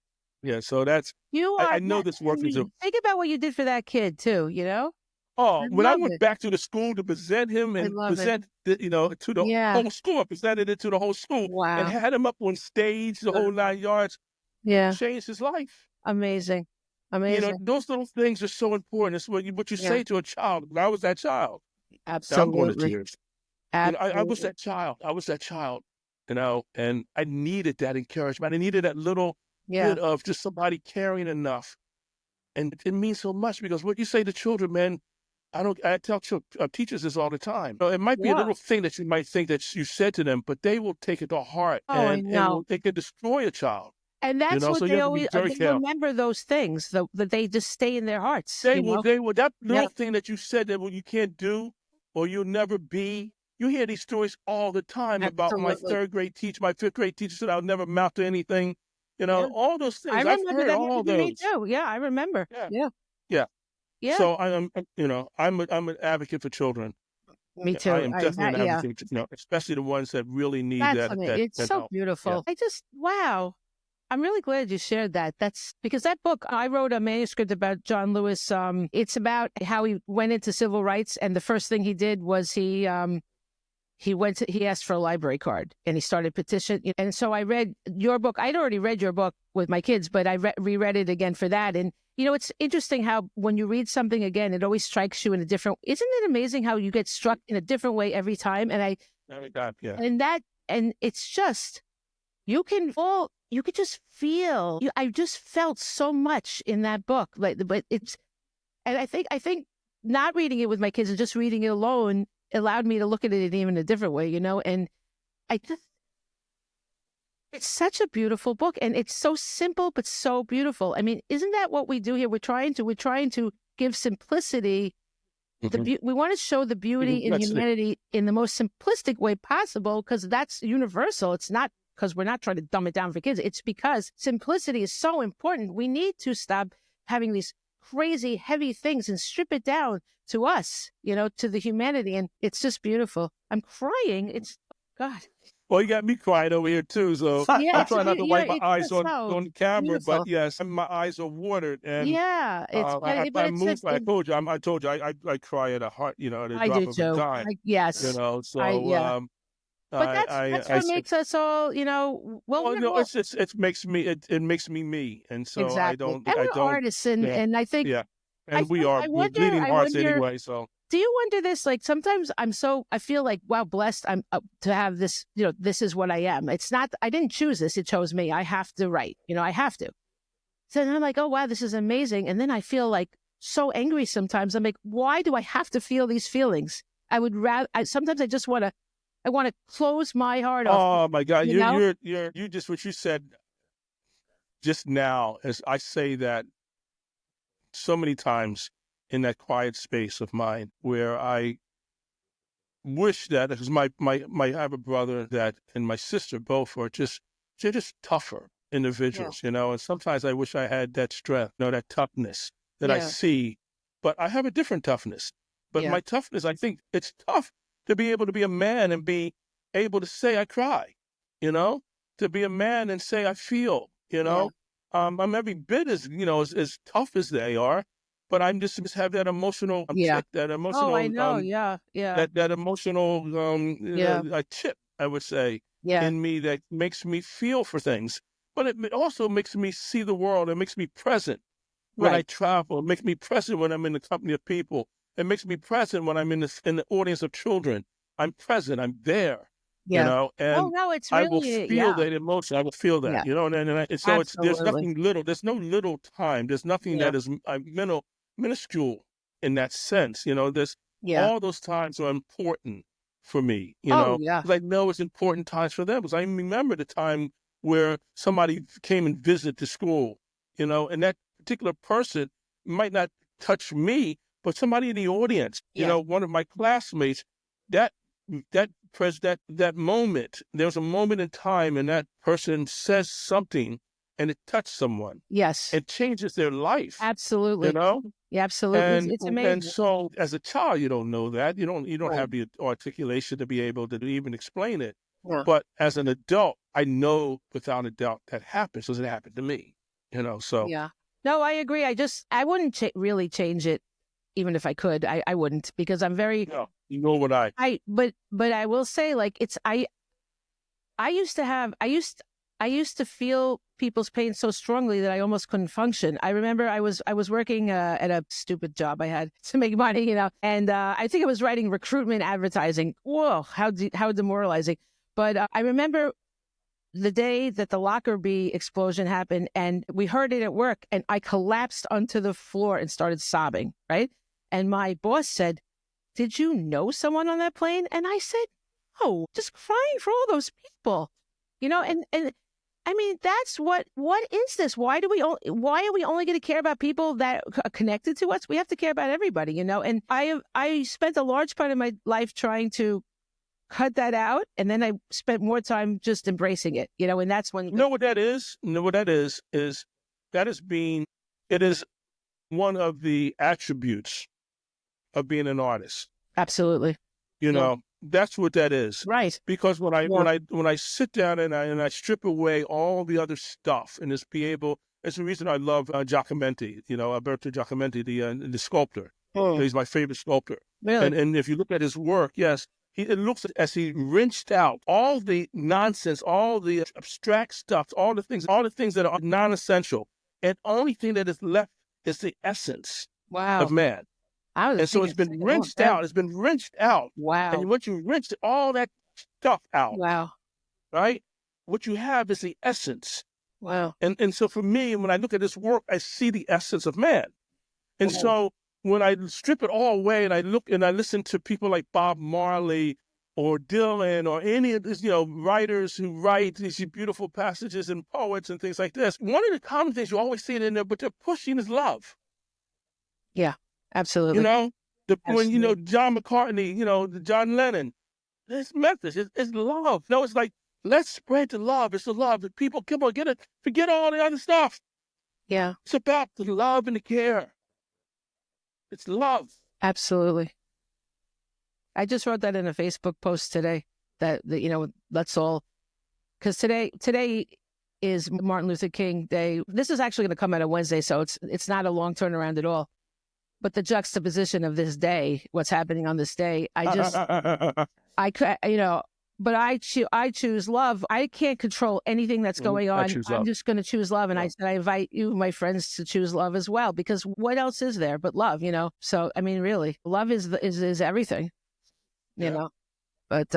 Yeah, so that's, I know this work is think about what you did for that kid too, Oh, when I went back to the school to present him and present, to the whole school, I presented it to the whole school and had him up on stage, the whole 9 yards. Yeah. Changed his life. Amazing. Those little things are so important. It's what you say to a child. I was that child. Absolutely. I'm going to tears. Absolutely. I was that child. And I needed that encouragement. I needed that little bit of just somebody caring enough. And it means so much because what you say to children, man, I tell teachers this all the time. It might be a little thing that you might think that you said to them, but they will take it to heart and they can destroy a child. And that's what they always remember those things that they just stay in their hearts. They will that little thing that you said that you can't do or you'll never be. You hear these stories all the time about my third grade teacher, my fifth grade teacher said I'll never amount to anything. All those things. I remember that all those. Me too. Yeah, I remember. Yeah. So I'm an advocate for children. Me too. I am definitely an advocate, especially the ones that really need that. It's so beautiful. Yeah. I'm really glad you shared that. That's because that book, I wrote a manuscript about John Lewis. It's about how he went into civil rights, and the first thing he did was he asked for a library card and he started petition. And so I read your book. I'd already read your book with my kids, but I reread it again for that. And, it's interesting how when you read something again, it always strikes you in a different, isn't it amazing how you get struck in a different way every time? And and it's just, you could just feel, I just felt so much in that book. And I think not reading it with my kids and just reading it alone allowed me to look at it even a different way, and it's such a beautiful book and it's so simple, but so beautiful. I mean, isn't that what we do here? We're trying to give simplicity. We want to show the beauty in humanity in the most simplistic way possible, because that's universal. It's not because we're not trying to dumb it down for kids. It's because simplicity is so important. We need to stop having these crazy, heavy things and strip it down to us, to the humanity. And it's just beautiful. I'm crying. God. Well, you got me crying over here too, so I'm trying not to wipe my eyes on the camera, beautiful. But yes, my eyes are watered, and I moved. I told you, I cry at a heart, at a drop of a dime. But that's what makes us all, it makes me, and so exactly. I don't. And we're artists, and I think, and we're bleeding hearts anyway. So. Do you wonder this? Like sometimes I feel like, wow, blessed I'm to have this, this is what I am. It's not, I didn't choose this. It chose me. I have to write, I have to. So then I'm like, oh, wow, this is amazing. And then I feel like so angry sometimes. I'm like, why do I have to feel these feelings? I would rather, sometimes I just want to close my heart off. Oh my God. You know? You just, what you said just now, as I say that so many times in that quiet space of mine where I wish that, because I have a brother that, and my sister both are they're just tougher individuals, and sometimes I wish I had that strength, that toughness that I see, but I have a different toughness. But my toughness, I think it's tough to be able to be a man and be able to say I cry, to be a man and say I feel, I'm every bit as tough as they are, but I'm just have that emotional kick, that emotional. Oh, I know. That emotional chip, I would say, in me that makes me feel for things. But it also makes me see the world. It makes me present when I travel. It makes me present when I'm in the company of people. It makes me present when I'm in the audience of children. I'm present. I'm there. And it's I will really, feel that emotion. I will feel that, and so there's nothing little. There's no little time. There's nothing that is minuscule in that sense. There's all those times are important for me. Because I know it's important times for them. Because I remember the time where somebody came and visited the school, and that particular person might not touch me, but somebody in the audience, one of my classmates, that moment, there was a moment in time, and that person says something, and it touched someone. Yes, it changes their life. Absolutely. Yeah, absolutely. It's amazing. And so, as a child, you don't know that. You don't have the articulation to be able to even explain it. Yeah. But as an adult, I know without a doubt that happens because it happened to me. So yeah. No, I agree. I wouldn't really change it, even if I could. I wouldn't, because I'm very. No, you know what but I will say, like, I used to feel people's pain so strongly that I almost couldn't function. I remember I was working at a stupid job I had to make money, and I think I was writing recruitment advertising. Whoa, how demoralizing! But I remember the day that the Lockerbie explosion happened, and we heard it at work, and I collapsed onto the floor and started sobbing. Right, and my boss said, "Did you know someone on that plane?" And I said, "Oh, just crying for all those people." And I mean, that's what is this? Why are we only going to care about people that are connected to us? We have to care about everybody, And I spent a large part of my life trying to cut that out. And then I spent more time just embracing it, and that's when. You know what that is? It is one of the attributes of being an artist. Absolutely. That's what that is. Right. Because when I sit down and I strip away all the other stuff and just be able, it's the reason I love Giacometti, Alberto Giacometti, the sculptor. He's my favorite sculptor. Really? And if you look at his work, yes, it looks as he wrenched out all the nonsense, all the abstract stuff, all the things that are non-essential. And the only thing that is left is the essence of man. And so it's been wrenched out. It's been wrenched out. Wow. And once you wrenched all that stuff out, wow, right? What you have is the essence. Wow. And so for me, when I look at this work, I see the essence of man. And so when I strip it all away and I look and I listen to people like Bob Marley or Dylan or any of these, writers who write these beautiful passages and poets and things like this, one of the common things you always see it in there, but they're pushing is love. Yeah. Absolutely. When John McCartney, John Lennon, his message is love. No, it's like, let's spread the love. It's the love that people, come on, get it. Forget all the other stuff. Yeah. It's about the love and the care. It's love. Absolutely. I just wrote that in a Facebook post today that let's all, because today is Martin Luther King Day. This is actually going to come out on Wednesday, so it's not a long turnaround at all. But the juxtaposition of this day, what's happening on this day, but I choose love. I can't control anything that's going on. I'm just going to choose love. And I said, I invite you, my friends, to choose love as well, because what else is there but love, So, I mean, really, love is everything, but,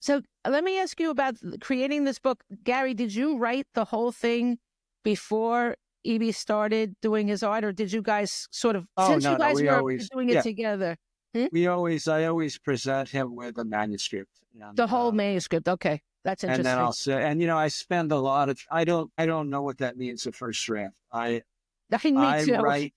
so let me ask you about creating this book. Gary, did you write the whole thing before E.B. started doing his art, or did you guys sort of, Oh, since no, you guys we were always, doing it together? I always present him with a manuscript. And, The whole manuscript. Okay. That's and then interesting. I'll say, and I spend a lot of, I don't know what that means, the first draft. Me I too. write,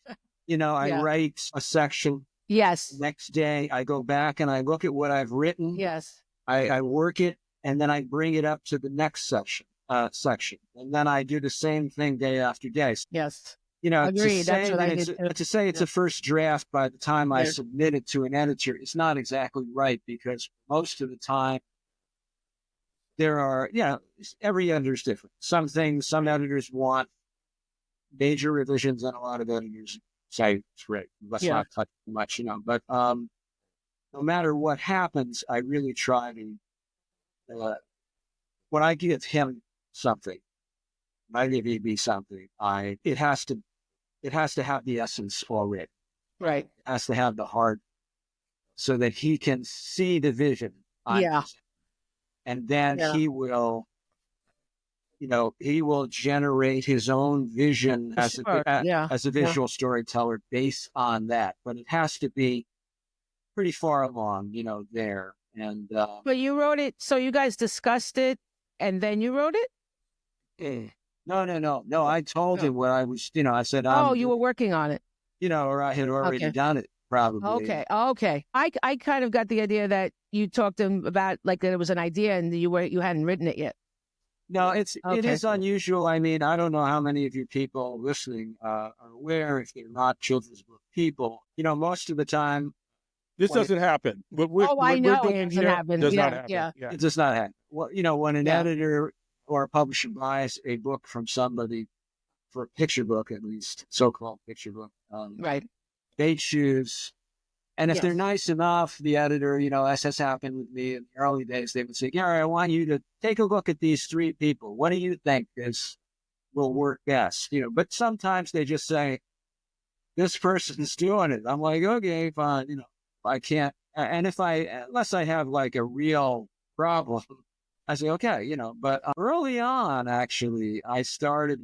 I write a section. Yes. Next day, I go back and I look at what I've written. Yes. I work it, and then I bring it up to the next section. And then I do the same thing day after day. Yes. Agreed. That's what I did too. To say it's a first draft by the time I submit it to an editor is not exactly right, because most of the time there are, every editor is different. Some editors want major revisions, and a lot of editors say it's great. Let's not touch too much, But no matter what happens, I really try to, when I give him something, when I give EB something, it has to have the essence already. Right. It has to have the heart, so that he can see the vision. And then he will, he will generate his own vision as a visual storyteller based on that. But it has to be pretty far along, there. And but you wrote it, so you guys discussed it, and then you wrote it? No. I told him what I was, I said, you were working on it. Or I had already done it, probably. Okay. I kind of got the idea that you talked to him about, like, that it was an idea and you hadn't written it yet. No, it is unusual. I mean, I don't know how many of you people listening are aware, if they're not children's book people. Most of the time, this doesn't happen. But I know it doesn't happen. Does not happen. Yeah. It does not happen. Well, when an editor or a publisher buys a book from somebody, for a picture book at least, so-called picture book, right, they choose. And if they're nice enough, the editor, as has happened with me in the early days, they would say, Gary, I want you to take a look at these 3 people. What do you think will work best? But sometimes they just say, this person's doing it. I'm like, okay, fine. I can't. And unless I have like a real problem, I say, okay, but early on, actually, I started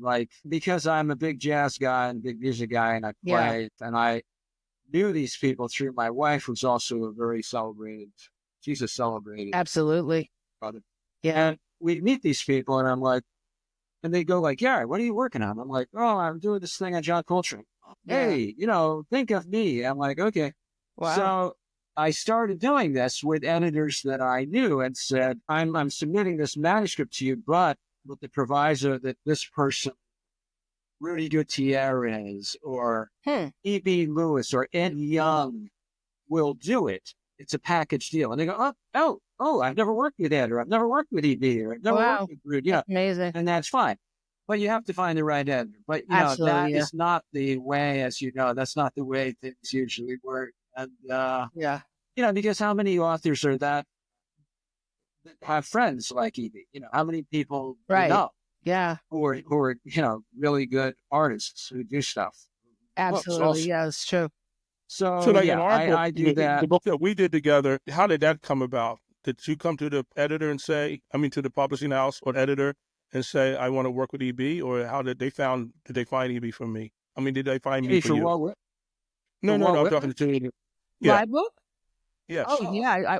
because I'm a big jazz guy and big music guy, and I play, and I knew these people through my wife, who's also a very celebrated, she's a celebrated. Absolutely. Brother. Yeah. And we'd meet these people, and I'm like, and they go like, Gary, what are you working on? I'm like, oh, I'm doing this thing on John Coltrane. Hey, think of me. I'm like, okay. Wow. So I started doing this with editors that I knew and said, I'm submitting this manuscript to you, but with the proviso that this person, Rudy Gutierrez or E.B. Lewis or Ed Young, will do it. It's a package deal. And they go, oh, I've never worked with Ed, or I've never worked with E.B., or I've never worked with Rudy. Amazing. And that's fine. But you have to find the right editor. But, that is not the way, as you know, that's not the way things usually work. And, because how many authors are that have friends like E.B.? How many people you know? Yeah. Who are, really good artists who do stuff. Absolutely. Yeah, it's true. So like in our book, I do that. The book that we did together, how did that come about? Did you come to the editor and say, to the publishing house or editor and say, I want to work with EB? Or how did they find EB for me? did they find me for you? What? No, I'm talking to you. My book? Yes. Oh, yeah. I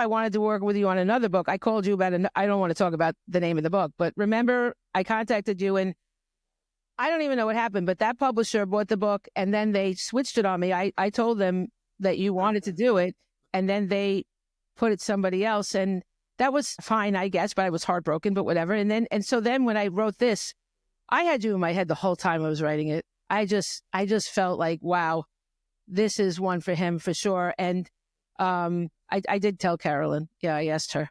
wanted to work with you on another book. I called you about I don't want to talk about the name of the book, but remember, I contacted you, and I don't even know what happened, but that publisher bought the book, and then they switched it on me. I told them that you wanted to do it, and then they put it somebody else, and that was fine, I guess, but I was heartbroken, but whatever. And so then when I wrote this, I had you in my head the whole time I was writing it. I just felt like, wow, this is one for him for sure. And I did tell Carolyn. Yeah, I asked her,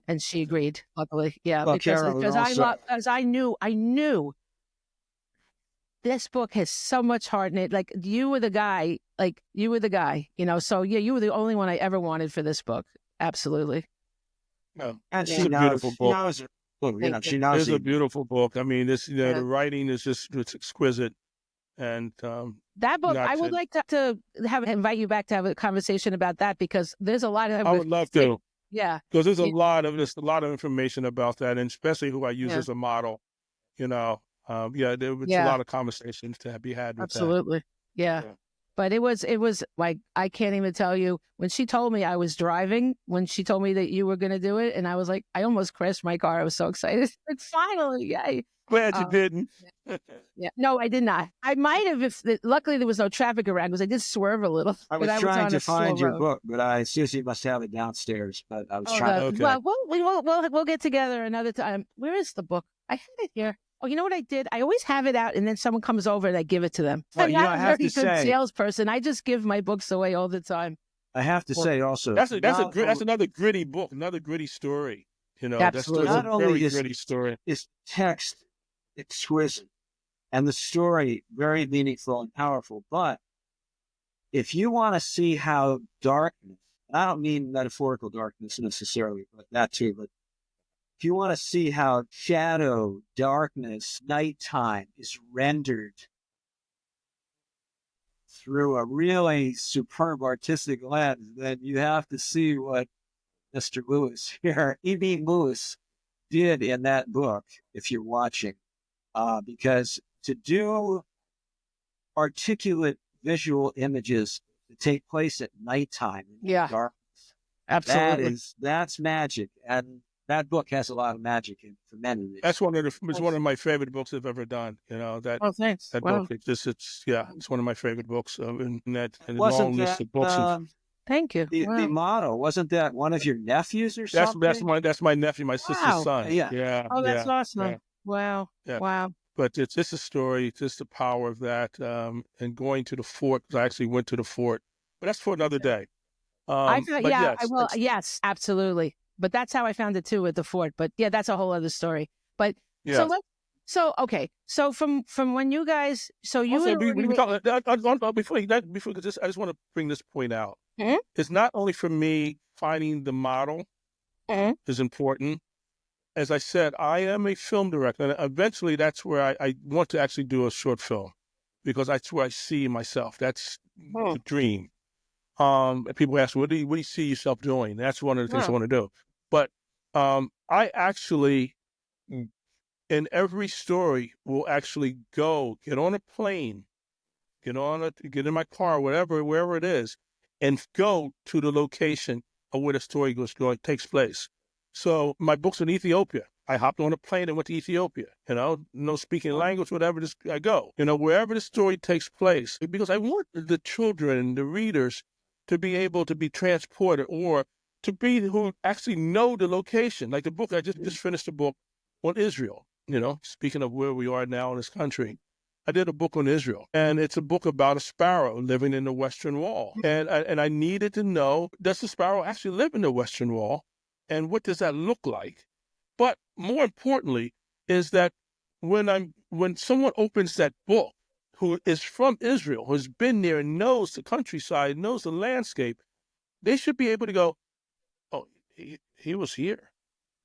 and she agreed. Luckily, yeah, well, because I knew this book has so much heart in it. Like, you were the guy. So yeah, you were the only one I ever wanted for this book. Absolutely. No, and it's a beautiful book. She knows it's a beautiful book. The writing is it's exquisite. And that book, I would like to invite you back to have a conversation about that, because there's a lot of. I would love to. Yeah, because there's a lot of information about that, and especially who I use as a model. There was a lot of conversations to be had with absolutely. that. Yeah. But it was like, I can't even tell you, when she told me, I was driving when she told me that you were going to do it. And I was like, I almost crashed my car. I was so excited. Like, finally, yay. Glad you didn't. Yeah. No, I did not. I might have, luckily there was no traffic around, because I did swerve a little. I was trying to find your book, but Susie must have it downstairs. But I was trying. Okay. Well, we'll get together another time. Where is the book? I had it here. Oh, you know what I did? I always have it out, and then someone comes over and I give it to them. Well, I'm not a very good salesperson. I just give my books away all the time. I have to say also, that's another gritty book, another gritty story. Absolutely. That's a very gritty story. Is text exquisite and the story very meaningful and powerful. But if you want to see how darkness, and I don't mean metaphorical darkness necessarily, but that too, but if you want to see how shadow, darkness, nighttime is rendered through a really superb artistic lens, then you have to see what Mr. Lewis here, E.B. Lewis, did in that book, if you're watching. Because to do articulate visual images that take place at nighttime in darkness, absolutely, that's magic. And that book has a lot of magic in it for many reasons. That's one of my favorite books I've ever done. Thanks. That book, it's one of my favorite books in that long list of books. Thank you. The model, wasn't that one of your nephews or something? That's my nephew, my sister's son. Yeah. Oh, that's awesome. Yeah. Wow. Yeah. Wow. But it's just a story, just the power of that, and going to the fort, because I actually went to the fort. But that's for another day. Yes, absolutely. But that's how I found it too, with the fort. But yeah, that's a whole other story. But so from when you guys, so you before I just want to bring this point out. Mm-hmm. It's not only for me finding the model is important. As I said, I am a film director, and eventually that's where I want to actually do a short film, because that's where I see myself. That's the dream. And people ask, what do you see yourself doing? That's one of the things I want to do. But I actually, in every story, will actually get on a plane, get in my car, wherever it is, and go to the location of where the story takes place. So my book's in Ethiopia. I hopped on a plane and went to Ethiopia. No speaking language, whatever. I go. Wherever the story takes place, because I want the children, the readers, to be able to be transported, or to be who actually know the location. Like the book, I just finished a book on Israel. Speaking of where we are now in this country, I did a book on Israel, and it's a book about a sparrow living in the Western Wall. And I needed to know, does the sparrow actually live in the Western Wall? And what does that look like? But more importantly is that when someone opens that book, who is from Israel, who's been there and knows the countryside, knows the landscape, they should be able to go, oh, he was here.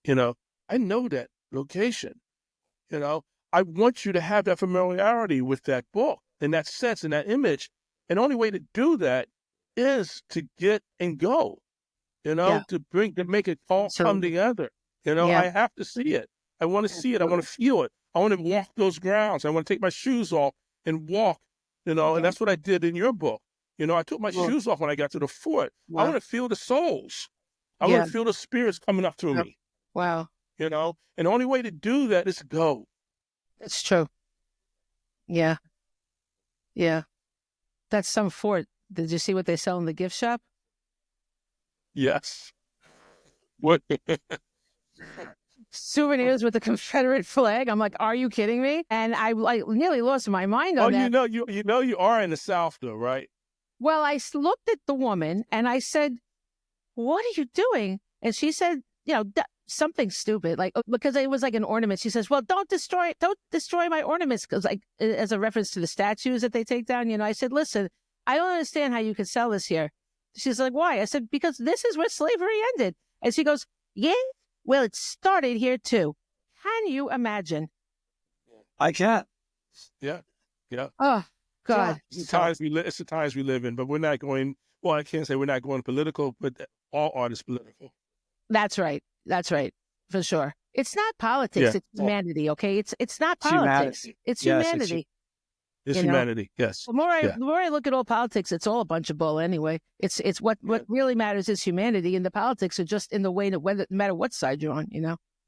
I know that location. I want you to have that familiarity with that book, in that sense, in that image. And the only way to do that is to get and go, to make it all come together. I have to see it. I want to see it. I want to feel it. I want to walk those grounds. I want to take my shoes off and walk, and that's what I did in your book. I took my shoes off when I got to the fort. I want to feel the souls. I want to feel the spirits coming up through me. Wow. And the only way to do that is to go. That's true. Yeah. Yeah. That's some fort. Did you see what they sell in the gift shop? Yes. What? Souvenirs with the Confederate flag. I'm like, are you kidding me? And I nearly lost my mind on that. You are in the South though, right? Well, I looked at the woman and I said, what are you doing? And she said, something stupid, because it was like an ornament. She says, well, don't destroy my ornaments, because as a reference to the statues that they take down. I said, listen, I don't understand how you could sell this here. She's like, why? I said, because this is where slavery ended. And she goes, yeah, well, it started here too. Can you imagine? I can't. Yeah. Oh, God. It's the times we live in, but we're not going, well, I can't say we're not going political, but all art is political. That's right. For sure. It's not politics. It's humanity. Okay. It's not politics. Humanity. It's humanity. It's humanity. Yes. The more I look at all politics, it's all a bunch of bull anyway. It's what really matters is humanity, and the politics are just in the way that no matter what side you're on,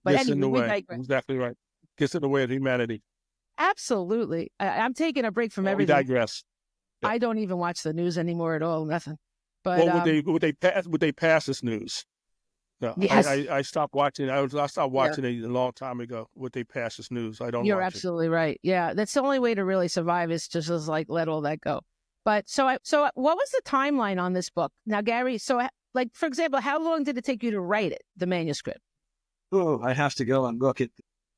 But Gets anyway, in the way. digress. Exactly right. Gets in the way of humanity. Absolutely. I'm taking a break from everything. We digress. Yeah. I don't even watch the news anymore at all. Nothing. But would they pass this news? No, yes. I stopped watching. I stopped watching it a long time ago. Would they pass this news? I don't. You're absolutely right. Yeah, that's the only way to really survive is just like let all that go. But so what was the timeline on this book? Now, Gary, so like for example, how long did it take you to write it, the manuscript? Oh, I have to go and look at.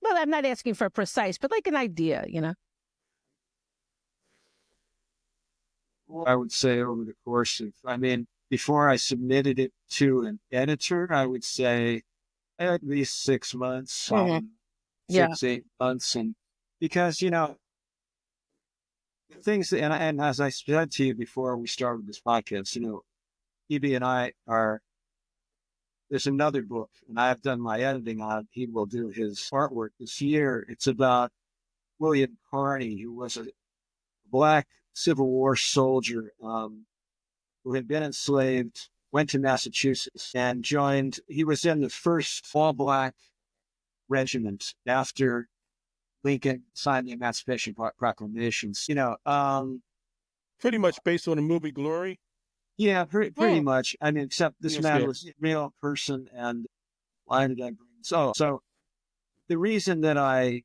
Well, I'm not asking for precise, but like an idea, I would say over the course of, before I submitted it to an editor, I would say at least 6 months, 8 months. And because, things, and as I said to you before we started this podcast, E.B. and I there's another book, and I have done my editing on it. He will do his artwork this year. It's about William Carney, who was a Black Civil War soldier who had been enslaved, went to Massachusetts and he was in the first all-Black regiment after Lincoln signed the Emancipation Proclamations. Pretty much based on the movie Glory. Yeah, pretty much. Except this man was a real person, and why did I bring so the reason that I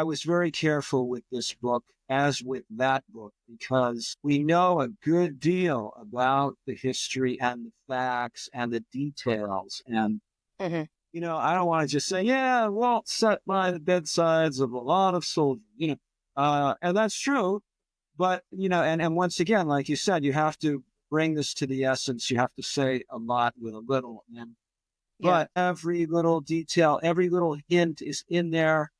was very careful with this book, as with that book, because we know a good deal about the history and the facts and the details. And, I don't want to just say, Walt sat by the bedsides of a lot of soldiers, and that's true. But, and once again, like you said, you have to bring this to the essence. You have to say a lot with a little. But every little detail, every little hint is in there.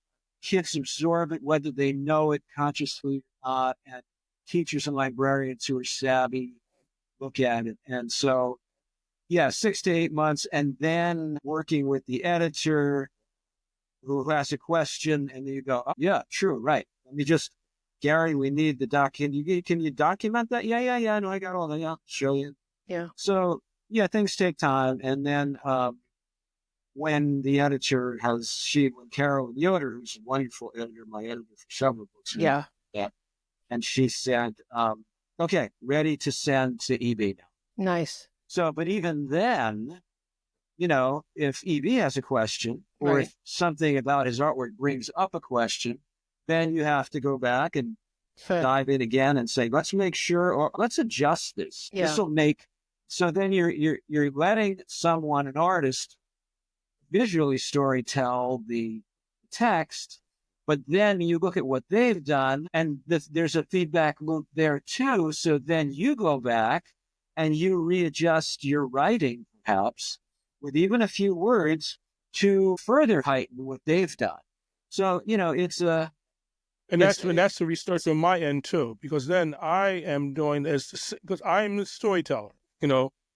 Kids absorb it, whether they know it consciously or not. And teachers and librarians who are savvy look at it. And so, 6 to 8 months. And then working with the editor who has a question. And then you go, oh, yeah, true, right. Let me just... Gary, we need the document. Can you document that? Yeah. No, I got all that. Yeah, show you. Yeah. So, things take time. And then when the editor when Carol Yoder, who's a wonderful editor, my editor for several books. Yeah. And she said, okay, ready to send to E.B. now. Nice. So, but even then, if E.B. has a question or if something about his artwork brings up a question, then you have to go back and dive in again and say, let's make sure, or let's adjust this. Yeah. This will make, so then you're letting someone, an artist, visually storytell the text, but then you look at what they've done and there's a feedback loop there too. So then you go back and you readjust your writing, perhaps, with even a few words to further heighten what they've done. So, it's a... And that's the research on my end too, because then I am doing this because I'm the storyteller,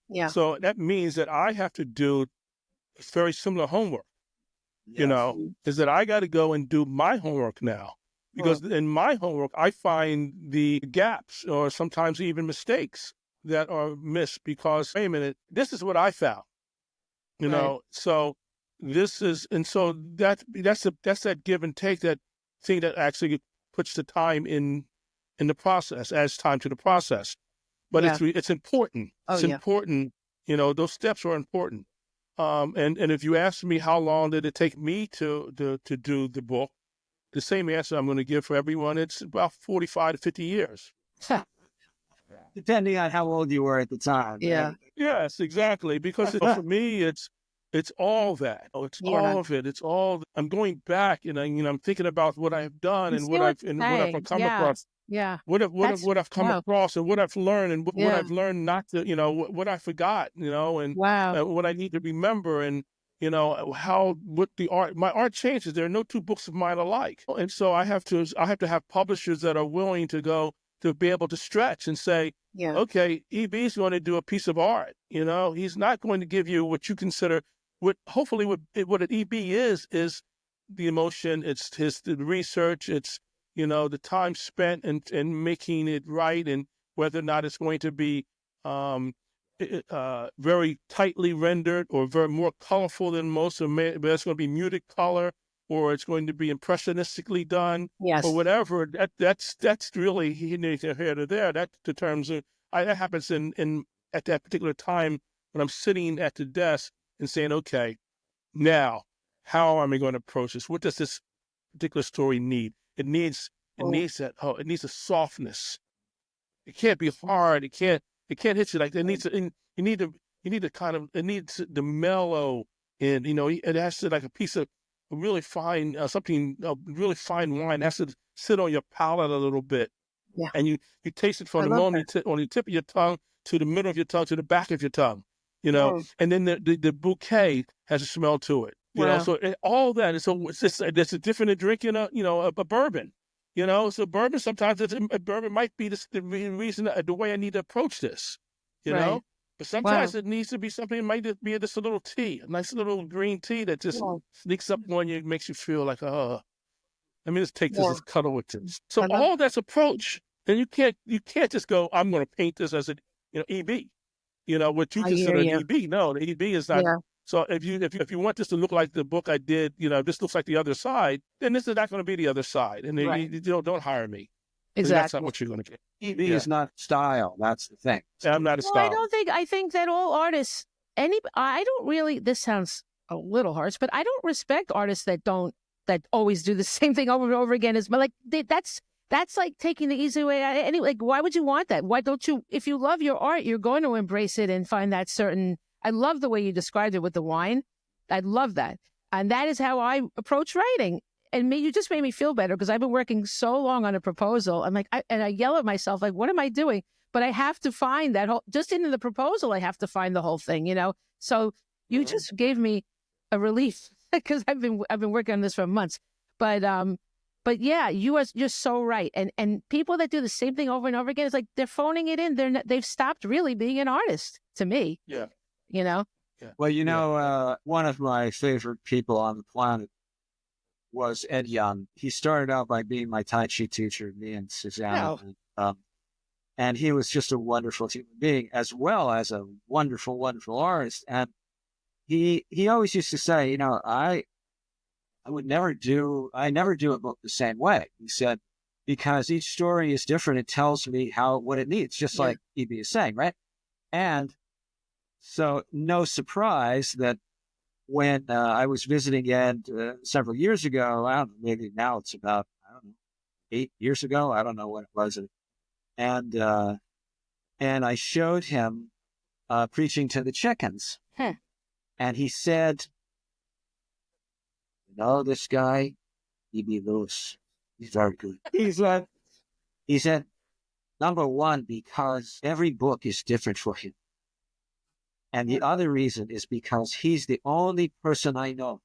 Yeah. So that means that I have to do very similar homework, is that I got to go and do my homework now, because in my homework I find the gaps or sometimes even mistakes that are missed because, wait a minute, this is what I found, so this is, and so that's that give and take, that thing that actually puts the time in the process, adds time to the process. But it's important. It's important. Those steps are important. And if you ask me how long did it take me to do the book, the same answer I'm going to give for everyone. It's about 45 to 50 years. Depending on how old you were at the time. Yeah. Right? Yes, exactly. Because for me, it's all that. It's all of it. It's all. I'm going back and I'm thinking about what I've done and what I've come across. Yeah. What I've come across and what I've learned and what I've learned not to, what I forgot, and what I need to remember, and my art changes. There are no two books of mine alike, and so I have to have publishers that are willing to be able to stretch and say, okay, E.B. is going to do a piece of art. He's not going to give you what you consider what an EB is the emotion. It's the research. It's, the time spent in making it right, and whether or not it's going to be very tightly rendered or very more colorful than most of it, but it's going to be muted color, or it's going to be impressionistically done, Yes. or whatever. That's really neither here nor there. That determines that happens in at that particular time when I'm sitting at the desk and saying, okay, now how am I going to approach this? What does this particular story need? It needs a softness. It can't be hard. It can't hit you like that. It needs the mellow, and it has to, like a piece of really fine really fine wine has to sit on your palate a little bit. Yeah. And you taste it from the moment on the tip of your tongue to the middle of your tongue to the back of your tongue. And then the bouquet has a smell to it. So all that. So it's a different than drinking a bourbon. So bourbon, sometimes a bourbon might be the reason, the way I need to approach this, Right. But sometimes it needs to be something. It might just be just a little tea, a nice little green tea that just sneaks up on you, makes you feel like, let me just take this and cuddle with this. So all that's approach, and you can't just go, I'm going to paint this as an EB, what you consider an EB. No, the EB is not. Yeah. So if you want this to look like the book I did, this looks like the other side, then this is not going to be the other side, and you don't hire me. Exactly. That's not what you're going to get. EB is not style. That's the thing. I'm not a style. I think that all artists, I don't really, this sounds a little harsh, but I don't respect artists that always do the same thing over and over again. That's like taking the easy way out. Like, why would you want that? Why don't you, if you love your art, you're going to embrace it and find that certain, I love the way you described it with the wine. I love that. And that is how I approach writing. And you just made me feel better, because I've been working so long on a proposal. I'm like, I yell at myself, like, what am I doing? But I have to find that just in the proposal, I have to find the whole thing, So you just gave me a relief, because I've been working on this for months. But yeah, you're so right. And people that do the same thing over and over again, it's like they're phoning it in. They've stopped really being an artist to me. Yeah. Yeah. Well, one of my favorite people on the planet was Ed Young. He started out by being my Tai Chi teacher, me and Susanna. Wow. And he was just a wonderful human being, as well as a wonderful, wonderful artist. And he always used to say, I never do a book the same way. He said, because each story is different. It tells me what it needs, just like E.B. is saying, right? And so no surprise that when I was visiting Ed several years ago, I don't know, maybe now it's about, 8 years ago. I don't know when it was. And I showed him Preaching to the Chickens. And he said, this guy, E.B. Lewis, he's very good. He said, number one, because every book is different for him. And the other reason is because he's the only person I know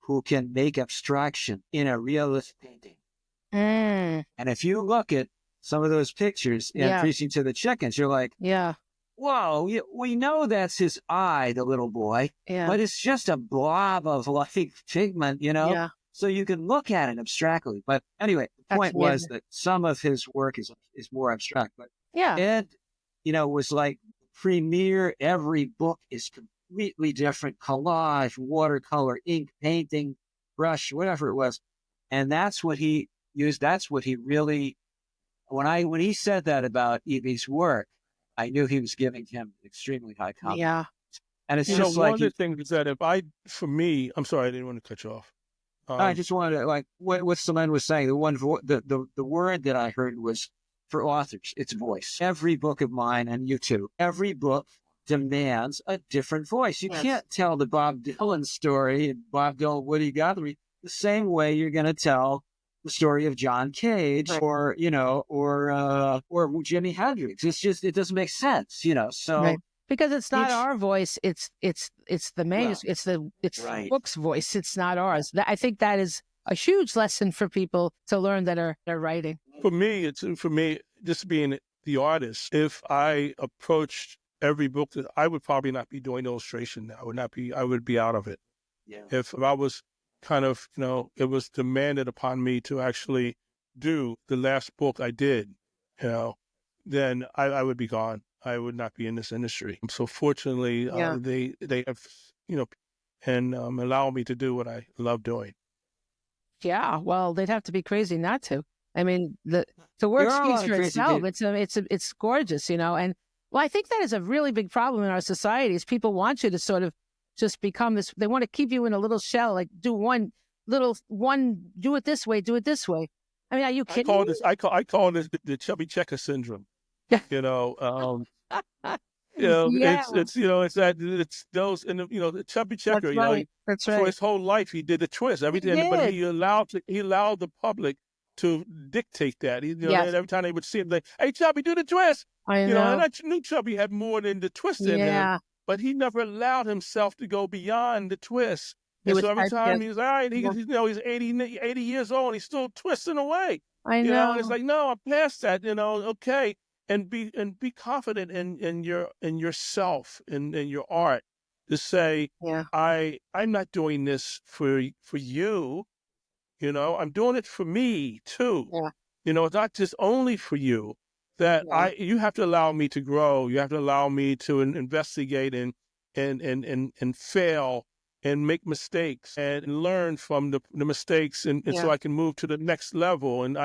who can make abstraction in a realist painting. And if you look at some of those pigtures in Preaching to the Chickens, you're like, whoa, we know that's his eye, the little boy, but it's just a blob of like pigment, So you can look at it abstractly. But anyway, the point was that some of his work is more abstract. But Ed, was like, premier, every book is completely different. Collage, watercolor, ink, painting, brush, whatever it was. And that's what he used. That's what he really, when he said that about E.B.'s work, I knew he was giving him extremely high confidence. Yeah. And it's just like, one of the things is that I'm sorry, I didn't want to cut you off. I just wanted to, like what Selene was saying, the word that I heard was, for authors, it's voice. Every book of mine, and you too, every book demands a different voice. You can't tell the Bob Dylan story and Bob Dylan, Woody Guthrie, the same way you're going to tell the story of John Cage or Jimi Hendrix. It's just, it doesn't make sense, so. Because it's not our voice. It's the manuscript. It's the book's voice. It's not ours. I think that is a huge lesson for people to learn that are writing. For me, just being the artist, if I approached every book that I would probably not be doing illustration now. I would be out of it. Yeah. If I was kind of, it was demanded upon me to actually do the last book I did, then I would be gone. I would not be in this industry. So fortunately, they have, and allow me to do what I love doing. Yeah, well, they'd have to be crazy not to. I mean, the work speaks for itself. It's gorgeous, and well, I think that is a really big problem in our society. Is people want you to sort of just become this. They want to keep you in a little shell, like do it this way, do it this way. I mean, are you kidding? I call this the chubby checker syndrome. It's those, and the chubby checker. That's right. That's right. For his whole life, he did the twist, everything, but he allowed the public to dictate that. Every time they would see him, like, "Hey, Chubby, do the twist." I know. And I knew Chubby had more than the twist in him, but he never allowed himself to go beyond the twist. And so every time he's all right, he's 80 years old, and he's still twisting away. I know. And it's like, no, I'm past that. Okay, and be confident in yourself and in your art. To say, I'm not doing this for you. I'm doing it for me too. Yeah. It's not just only for you. That you have to allow me to grow. You have to allow me to investigate and fail and make mistakes and learn from the mistakes, and so I can move to the next level. And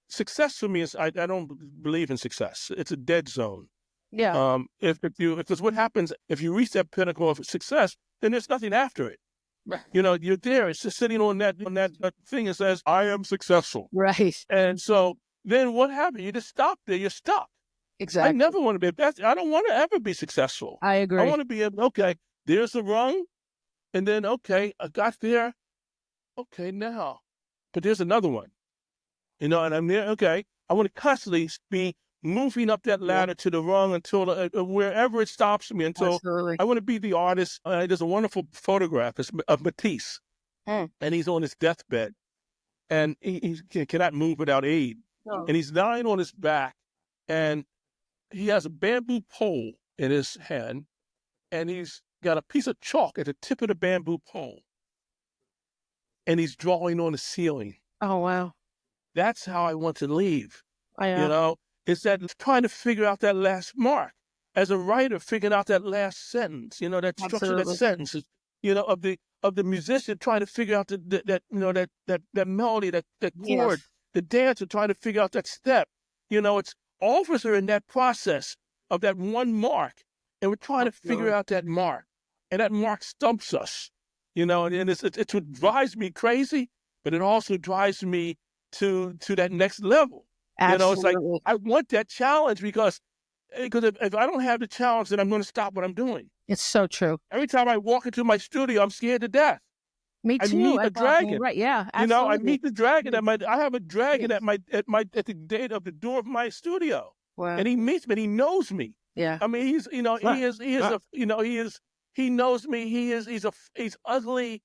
success for me is I don't believe in success. It's a dead zone. Yeah. Because what happens if you reach that pinnacle of success, then there's nothing after it. Right. You're there. It's just sitting on that thing that says, "I am successful." Right. And so then what happens? You just stop there. You're stuck. Exactly. I never want to be. I don't want to ever be successful. I agree. I want to be okay. There's a rung, and then I got there. Okay, now, but there's another one. And I'm there. Okay, I want to constantly be moving up that ladder to the rung until wherever it stops me. Until I want to be the artist. There's a wonderful photograph of Matisse, and he's on his deathbed, and he cannot move without aid. No. And he's lying on his back, and he has a bamboo pole in his hand, and he's got a piece of chalk at the tip of the bamboo pole, and he's drawing on the ceiling. Oh, wow. That's how I want to leave. I It's that trying to figure out that last mark. As a writer, figuring out that last sentence, that structure, that sentence, of the musician trying to figure out that melody, that chord, the dancer trying to figure out that step. It's all of us are in that process of that one mark, and we're trying to figure out that mark, and that mark stumps us. And it's what drives me crazy, but it also drives me to that next level. Absolutely. It's like I want that challenge because if I don't have the challenge, then I'm going to stop what I'm doing. It's so true. Every time I walk into my studio, I'm scared to death. Me too. I meet a dragon. Right? Yeah. Absolutely. I meet the dragon I have a dragon at the gate of the door of my studio. Wow. And he meets me. And he knows me. Yeah. I mean, he knows me. He's ugly,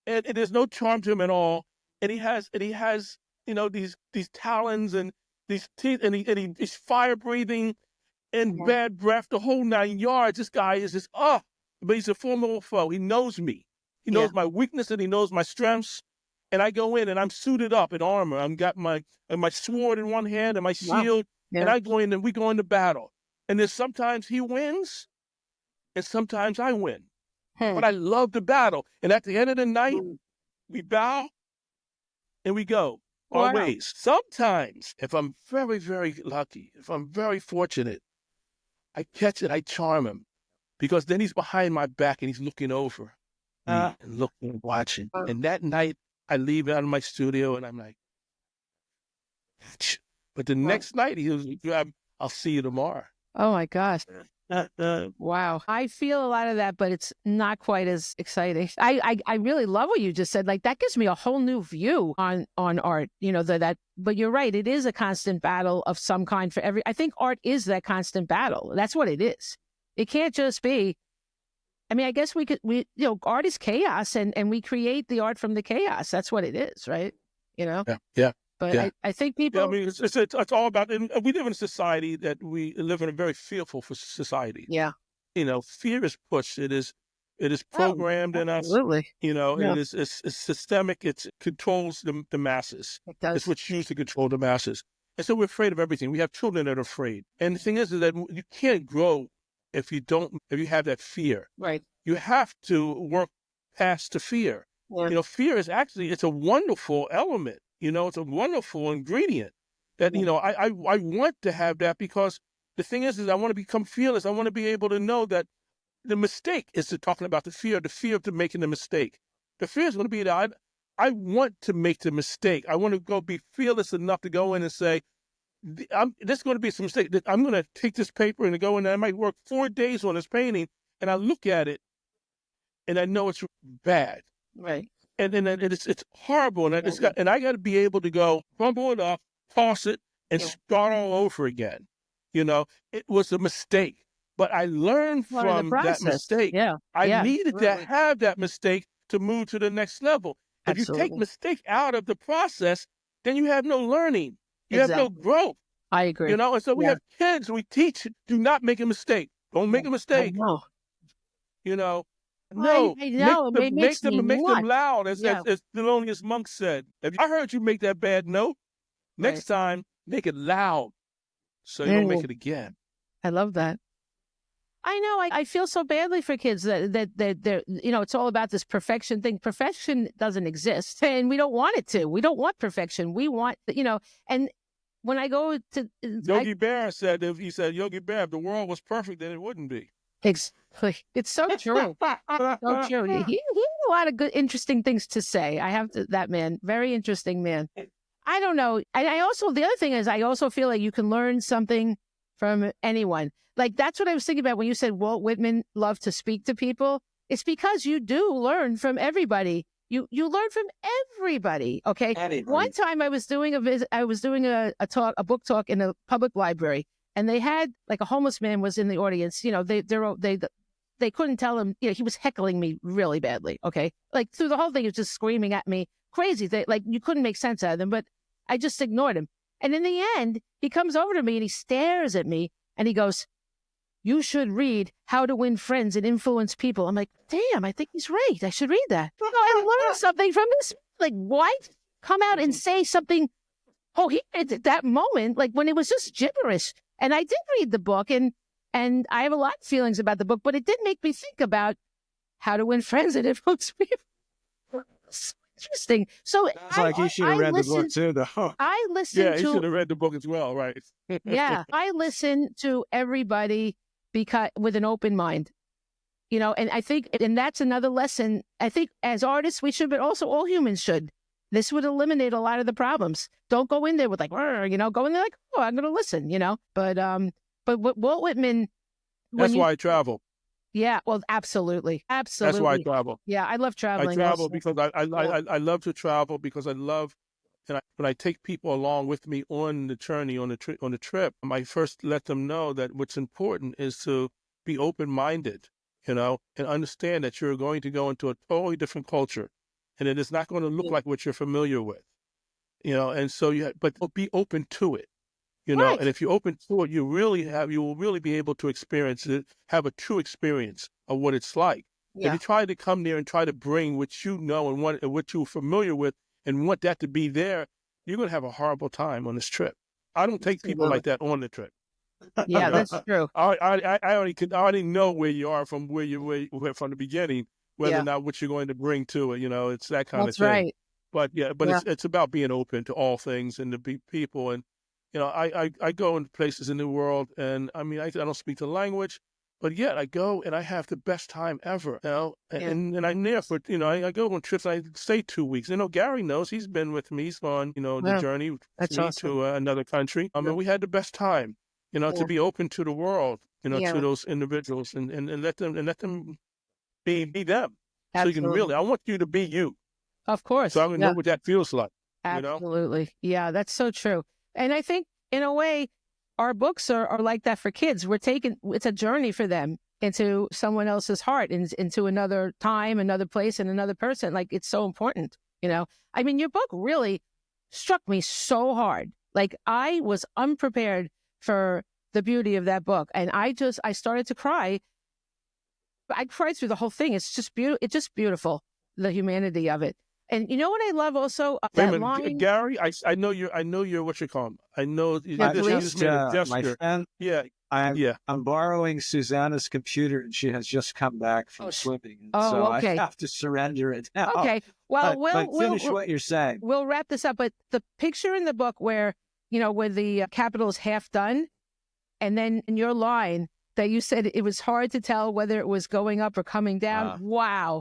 and there's no charm to him at all. And he has these talons and these teeth, and he's fire breathing and bad breath, the whole 9 yards. This guy is just but he's a formidable foe. He knows me. He knows my weakness and he knows my strengths. And I go in and I'm suited up in armor. I've got my sword in one hand and my shield. Yeah. And I go in and we go into battle. And then sometimes he wins and sometimes I win. But I love the battle. And at the end of the night, we bow and we go our ways. Sometimes, if I'm very, very lucky, if I'm very fortunate, I catch it, I charm him. Because then he's behind my back and he's looking over. And looking and watching. And that night, I leave out of my studio and I'm like, but the next night, I'll see you tomorrow. Oh my gosh. Wow. I feel a lot of that, but it's not quite as exciting. I really love what you just said. Like that gives me a whole new view on art, but you're right. It is a constant battle of some kind for I think art is that constant battle. That's what it is. It can't just be, I guess art is chaos and we create the art from the chaos. That's what it is, right? Yeah. But I think people... Yeah, I mean, it's all about, and we live in a society that we live in a very fearful society. Yeah. Fear is pushed. It is programmed in us. Absolutely. It's systemic. It controls the masses. It does. It's what's used to control the masses. And so we're afraid of everything. We have children that are afraid. And the thing is that you can't grow if you have that fear. Right. You have to work past the fear. Yeah. Fear is actually, it's a wonderful element. It's a wonderful ingredient that, I want to have that, because the thing is I want to become fearless. I want to be able to know that the mistake is talking about the fear of making the mistake. The fear is going to be that I want to make the mistake. I want to go be fearless enough to go in and say, this is going to be some mistake. I'm going to take this paper and go in, and I might work 4 days on this painting, and I look at it and I know it's bad. Right. And then it's horrible, and I got to be able to go crumble it up, toss it, and start all over again. It was a mistake, but I learned from that mistake. Yeah. I needed to have that mistake to move to the next level. If Absolutely. you take mistake out of the process, then you have no learning. You have no growth. I agree. And so we have kids. We teach: do not make a mistake. Don't make a mistake. No. No, I know. make them loud, as Thelonious Monk said. If I heard you make that bad note, next time make it loud, so you don't make it again. I love that. I know. I feel so badly for kids that they're, it's all about this perfection thing. Perfection doesn't exist, and we don't want it to. We don't want perfection. We want, and when I go to Yogi Berra said, if the world was perfect, then it wouldn't be. Exactly. It's so true. So true. He had a lot of good, interesting things to say. That man, very interesting man. I don't know. I also, the other thing is, I also feel like you can learn something from anyone. Like, that's what I was thinking about when you said Walt Whitman loved to speak to people. It's because you do learn from everybody. You learn from everybody. Okay. Anybody. One time I was doing a book talk in a public library. And they had, like, a homeless man was in the audience. They couldn't tell him. He was heckling me really badly. Okay, like through the whole thing, he was just screaming at me, crazy. You couldn't make sense out of them. But I just ignored him. And in the end, he comes over to me and he stares at me and he goes, "You should read How to Win Friends and Influence People." I'm like, damn, I think he's right. I should read that. I learned something from this. Like, why come out and say something? Oh, at that moment, like when it was just gibberish. And I did read the book, and I have a lot of feelings about the book, but it did make me think about how to win friends and influence people. So interesting. So sounds like you should have read the book too, though. I listened to... Yeah, you should have read the book as well, right? Yeah, I listen to everybody with an open mind. And I think, and that's another lesson. I think as artists, we should, but also all humans should. This would eliminate a lot of the problems. Don't go in there with go in there like, oh, I'm going to listen, But Walt Whitman. That's why I travel. Yeah, well, absolutely. Absolutely. That's why I travel. Yeah, I love traveling. I travel because I love to travel, because I love, and when I take people along with me on the journey, on the trip, I first let them know that what's important is to be open-minded, and understand that you're going to go into a totally different culture. And it is not going to look like what you're familiar with, and so but be open to it, Right. and if you're open to it, you will really be able to experience it, have a true experience of what it's like. Yeah. If you try to come there and try to bring what you know and what you're familiar with and want that to be there, you're going to have a horrible time on this trip. I don't take people like that on the trip. Yeah, that's true. I already know where you are from from the beginning. Whether or not what you're going to bring to it, it's that kind of thing. That's right. But it's about being open to all things and to be people. And, I go into places in the world, and I mean, I don't speak the language, but yet I go and I have the best time ever, and I'm there for, I go on trips, I stay 2 weeks. Gary knows, he's been with me, he's gone, the journey to another country. I mean, we had the best time, to be open to the world, to those individuals and let them be them. Absolutely. So you can really, I want you to be you. Of course. So I know what that feels like. Absolutely. Yeah, that's so true. And I think, in a way, our books are like that for kids. It's a journey for them into someone else's heart, into another time, another place, and another person. Like, it's so important, I mean, your book really struck me so hard. Like, I was unprepared for the beauty of that book. And I started to cry. I cried through the whole thing. It's just beautiful. It's just beautiful, the humanity of it. And you know what I love also? That line. Gary, I know you're what you call him. I know you my gesture. friend. Yeah. I'm borrowing Susanna's computer, and she has just come back from swimming. So okay. I have to surrender it now. Okay. Well, but finish what you're saying. We'll wrap this up. But the picture in the book where, where the capital is half done, and then in your line that you said it was hard to tell whether it was going up or coming down. Wow.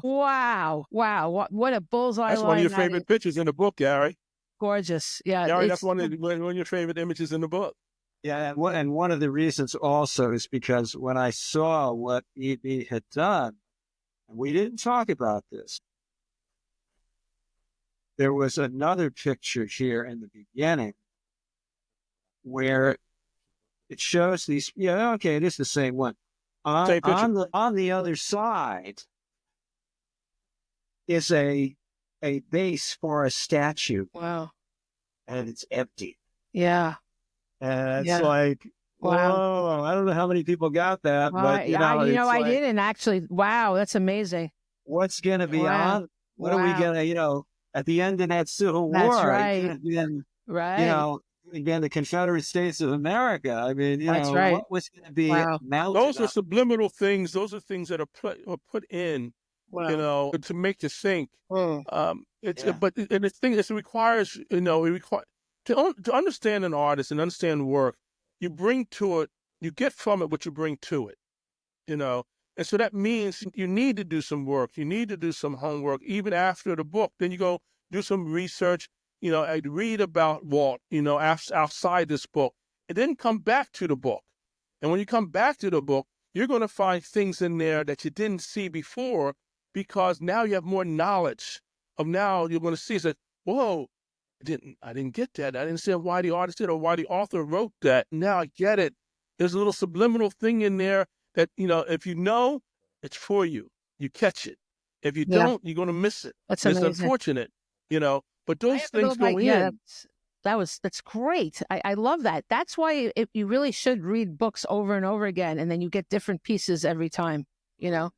What a bullseye line. That's one of your favorite pictures in the book, Gary. Gorgeous. Yeah. Gary, that's one of your favorite images in the book. Yeah, and one of the reasons also is because when I saw what E.B. had done, and we didn't talk about this, there was another picture here in the beginning where it shows these. Yeah, okay, it is the same one. On the other side is a base for a statue. Wow. And it's empty. Yeah. And it's like, wow, I don't know how many people got that, but I didn't actually. Wow, that's amazing. What's going to be on? What are we going to, at the end of that Civil War? That's right. Again, the Confederate States of America. I mean, that's right. What was going to be mounted Those are subliminal things. Those are things that are put in, to make you think. It requires, to understand an artist and understand work, you bring to it, you get from it what you bring to it, And so that means you need to do some work. You need to do some homework, even after the book. Then you go do some research, I'd read about Walt, outside this book, and then come back to the book. And when you come back to the book, you're going to find things in there that you didn't see before, because now you have more knowledge of, now you're going to see that, whoa, I didn't get that. I didn't see why the artist did or why the author wrote that. Now I get it. There's a little subliminal thing in there that, if you know, it's for you. You catch it. If you don't, you're going to miss it. That's amazing. It's unfortunate, but those things go in. Yeah, that's great. I love that. That's why you really should read books over and over again, and then you get different pieces every time, And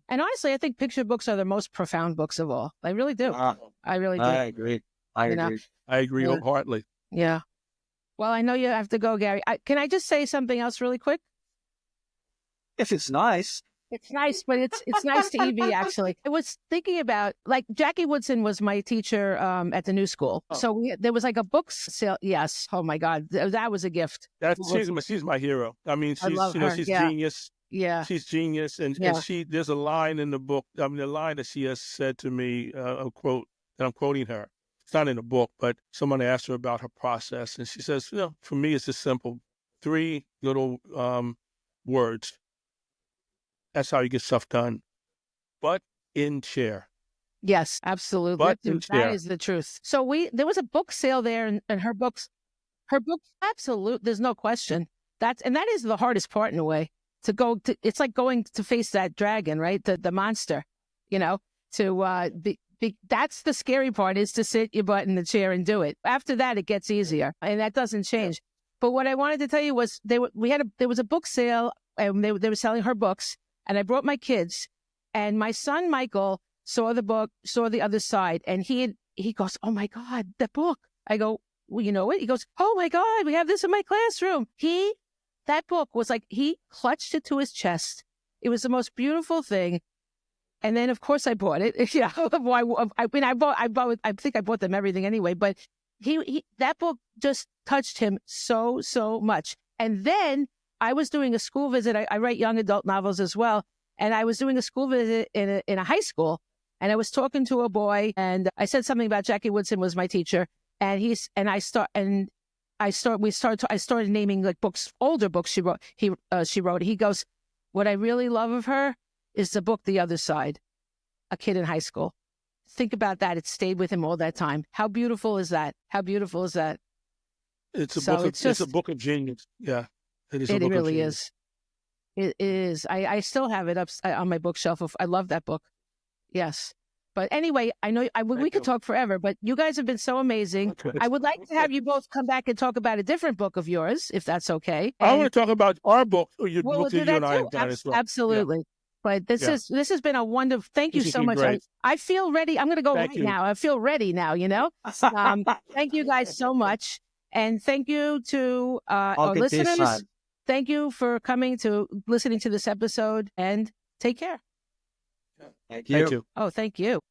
honestly, I think picture books are the most profound books of all. I really do. I really do. I agree. I agree wholeheartedly. Yeah. Well, I know you have to go, Gary. Can I just say something else really quick? If it's nice. It's nice, but it's nice to E.B. actually. I was thinking about, like, Jackie Woodson was my teacher at the New School. So there was like a book sale. Yes. Oh my God. That was a gift. She's my hero. I mean, she's genius. Yeah. She's genius. And there's a line in the book. I mean, the line that she has said to me, a quote, and I'm quoting her. It's not in the book, but someone asked her about her process. And she says, for me, it's just simple. 3 little words. That's how you get stuff done. Butt in chair. Yes, absolutely. Butt in chair. That is the truth. So there was a book sale there, and her books, absolute. There's no question. That is the hardest part in a way. It's like going to face that dragon, right? The monster, that's the scary part, is to sit your butt in the chair and do it. After that, it gets easier, and that doesn't change. But what I wanted to tell you was there was a book sale, and they were selling her books, and I brought my kids, and my son Michael saw the book, saw The Other Side, and he goes, "Oh my God, that book!" I go, "Well, you know it?" He goes, "Oh my God, we have this in my classroom." That book was like, he clutched it to his chest. It was the most beautiful thing. And then, of course, I bought it. I think I bought them everything anyway. But that book just touched him so, so much. And then I was doing a school visit. I write young adult novels as well. And I was doing a school visit in a high school. And I was talking to a boy, and I said something about Jackie Woodson was my teacher. And I started naming like books, older books she wrote. She wrote. He goes, "What I really love of her is the book The Other Side." A kid in high school. Think about that. It stayed with him all that time. How beautiful is that? How beautiful is that? It's a book of genius. Yeah, it is. It really is. It is. I still have it up on my bookshelf. I love that book. Yes. But anyway, I know we could talk forever, but you guys have been so amazing. I would like to have you both come back and talk about a different book of yours, if that's okay. I want to talk about our book. Your we'll book do that that you and I too. have done as well. Absolutely. Yeah. But this has been a wonderful. Thank you so much. I feel ready. I'm going to go now. I feel ready now. Thank you guys so much, and thank you to our listeners. Thank you for listening to this episode, and take care. Thank you. Oh, thank you.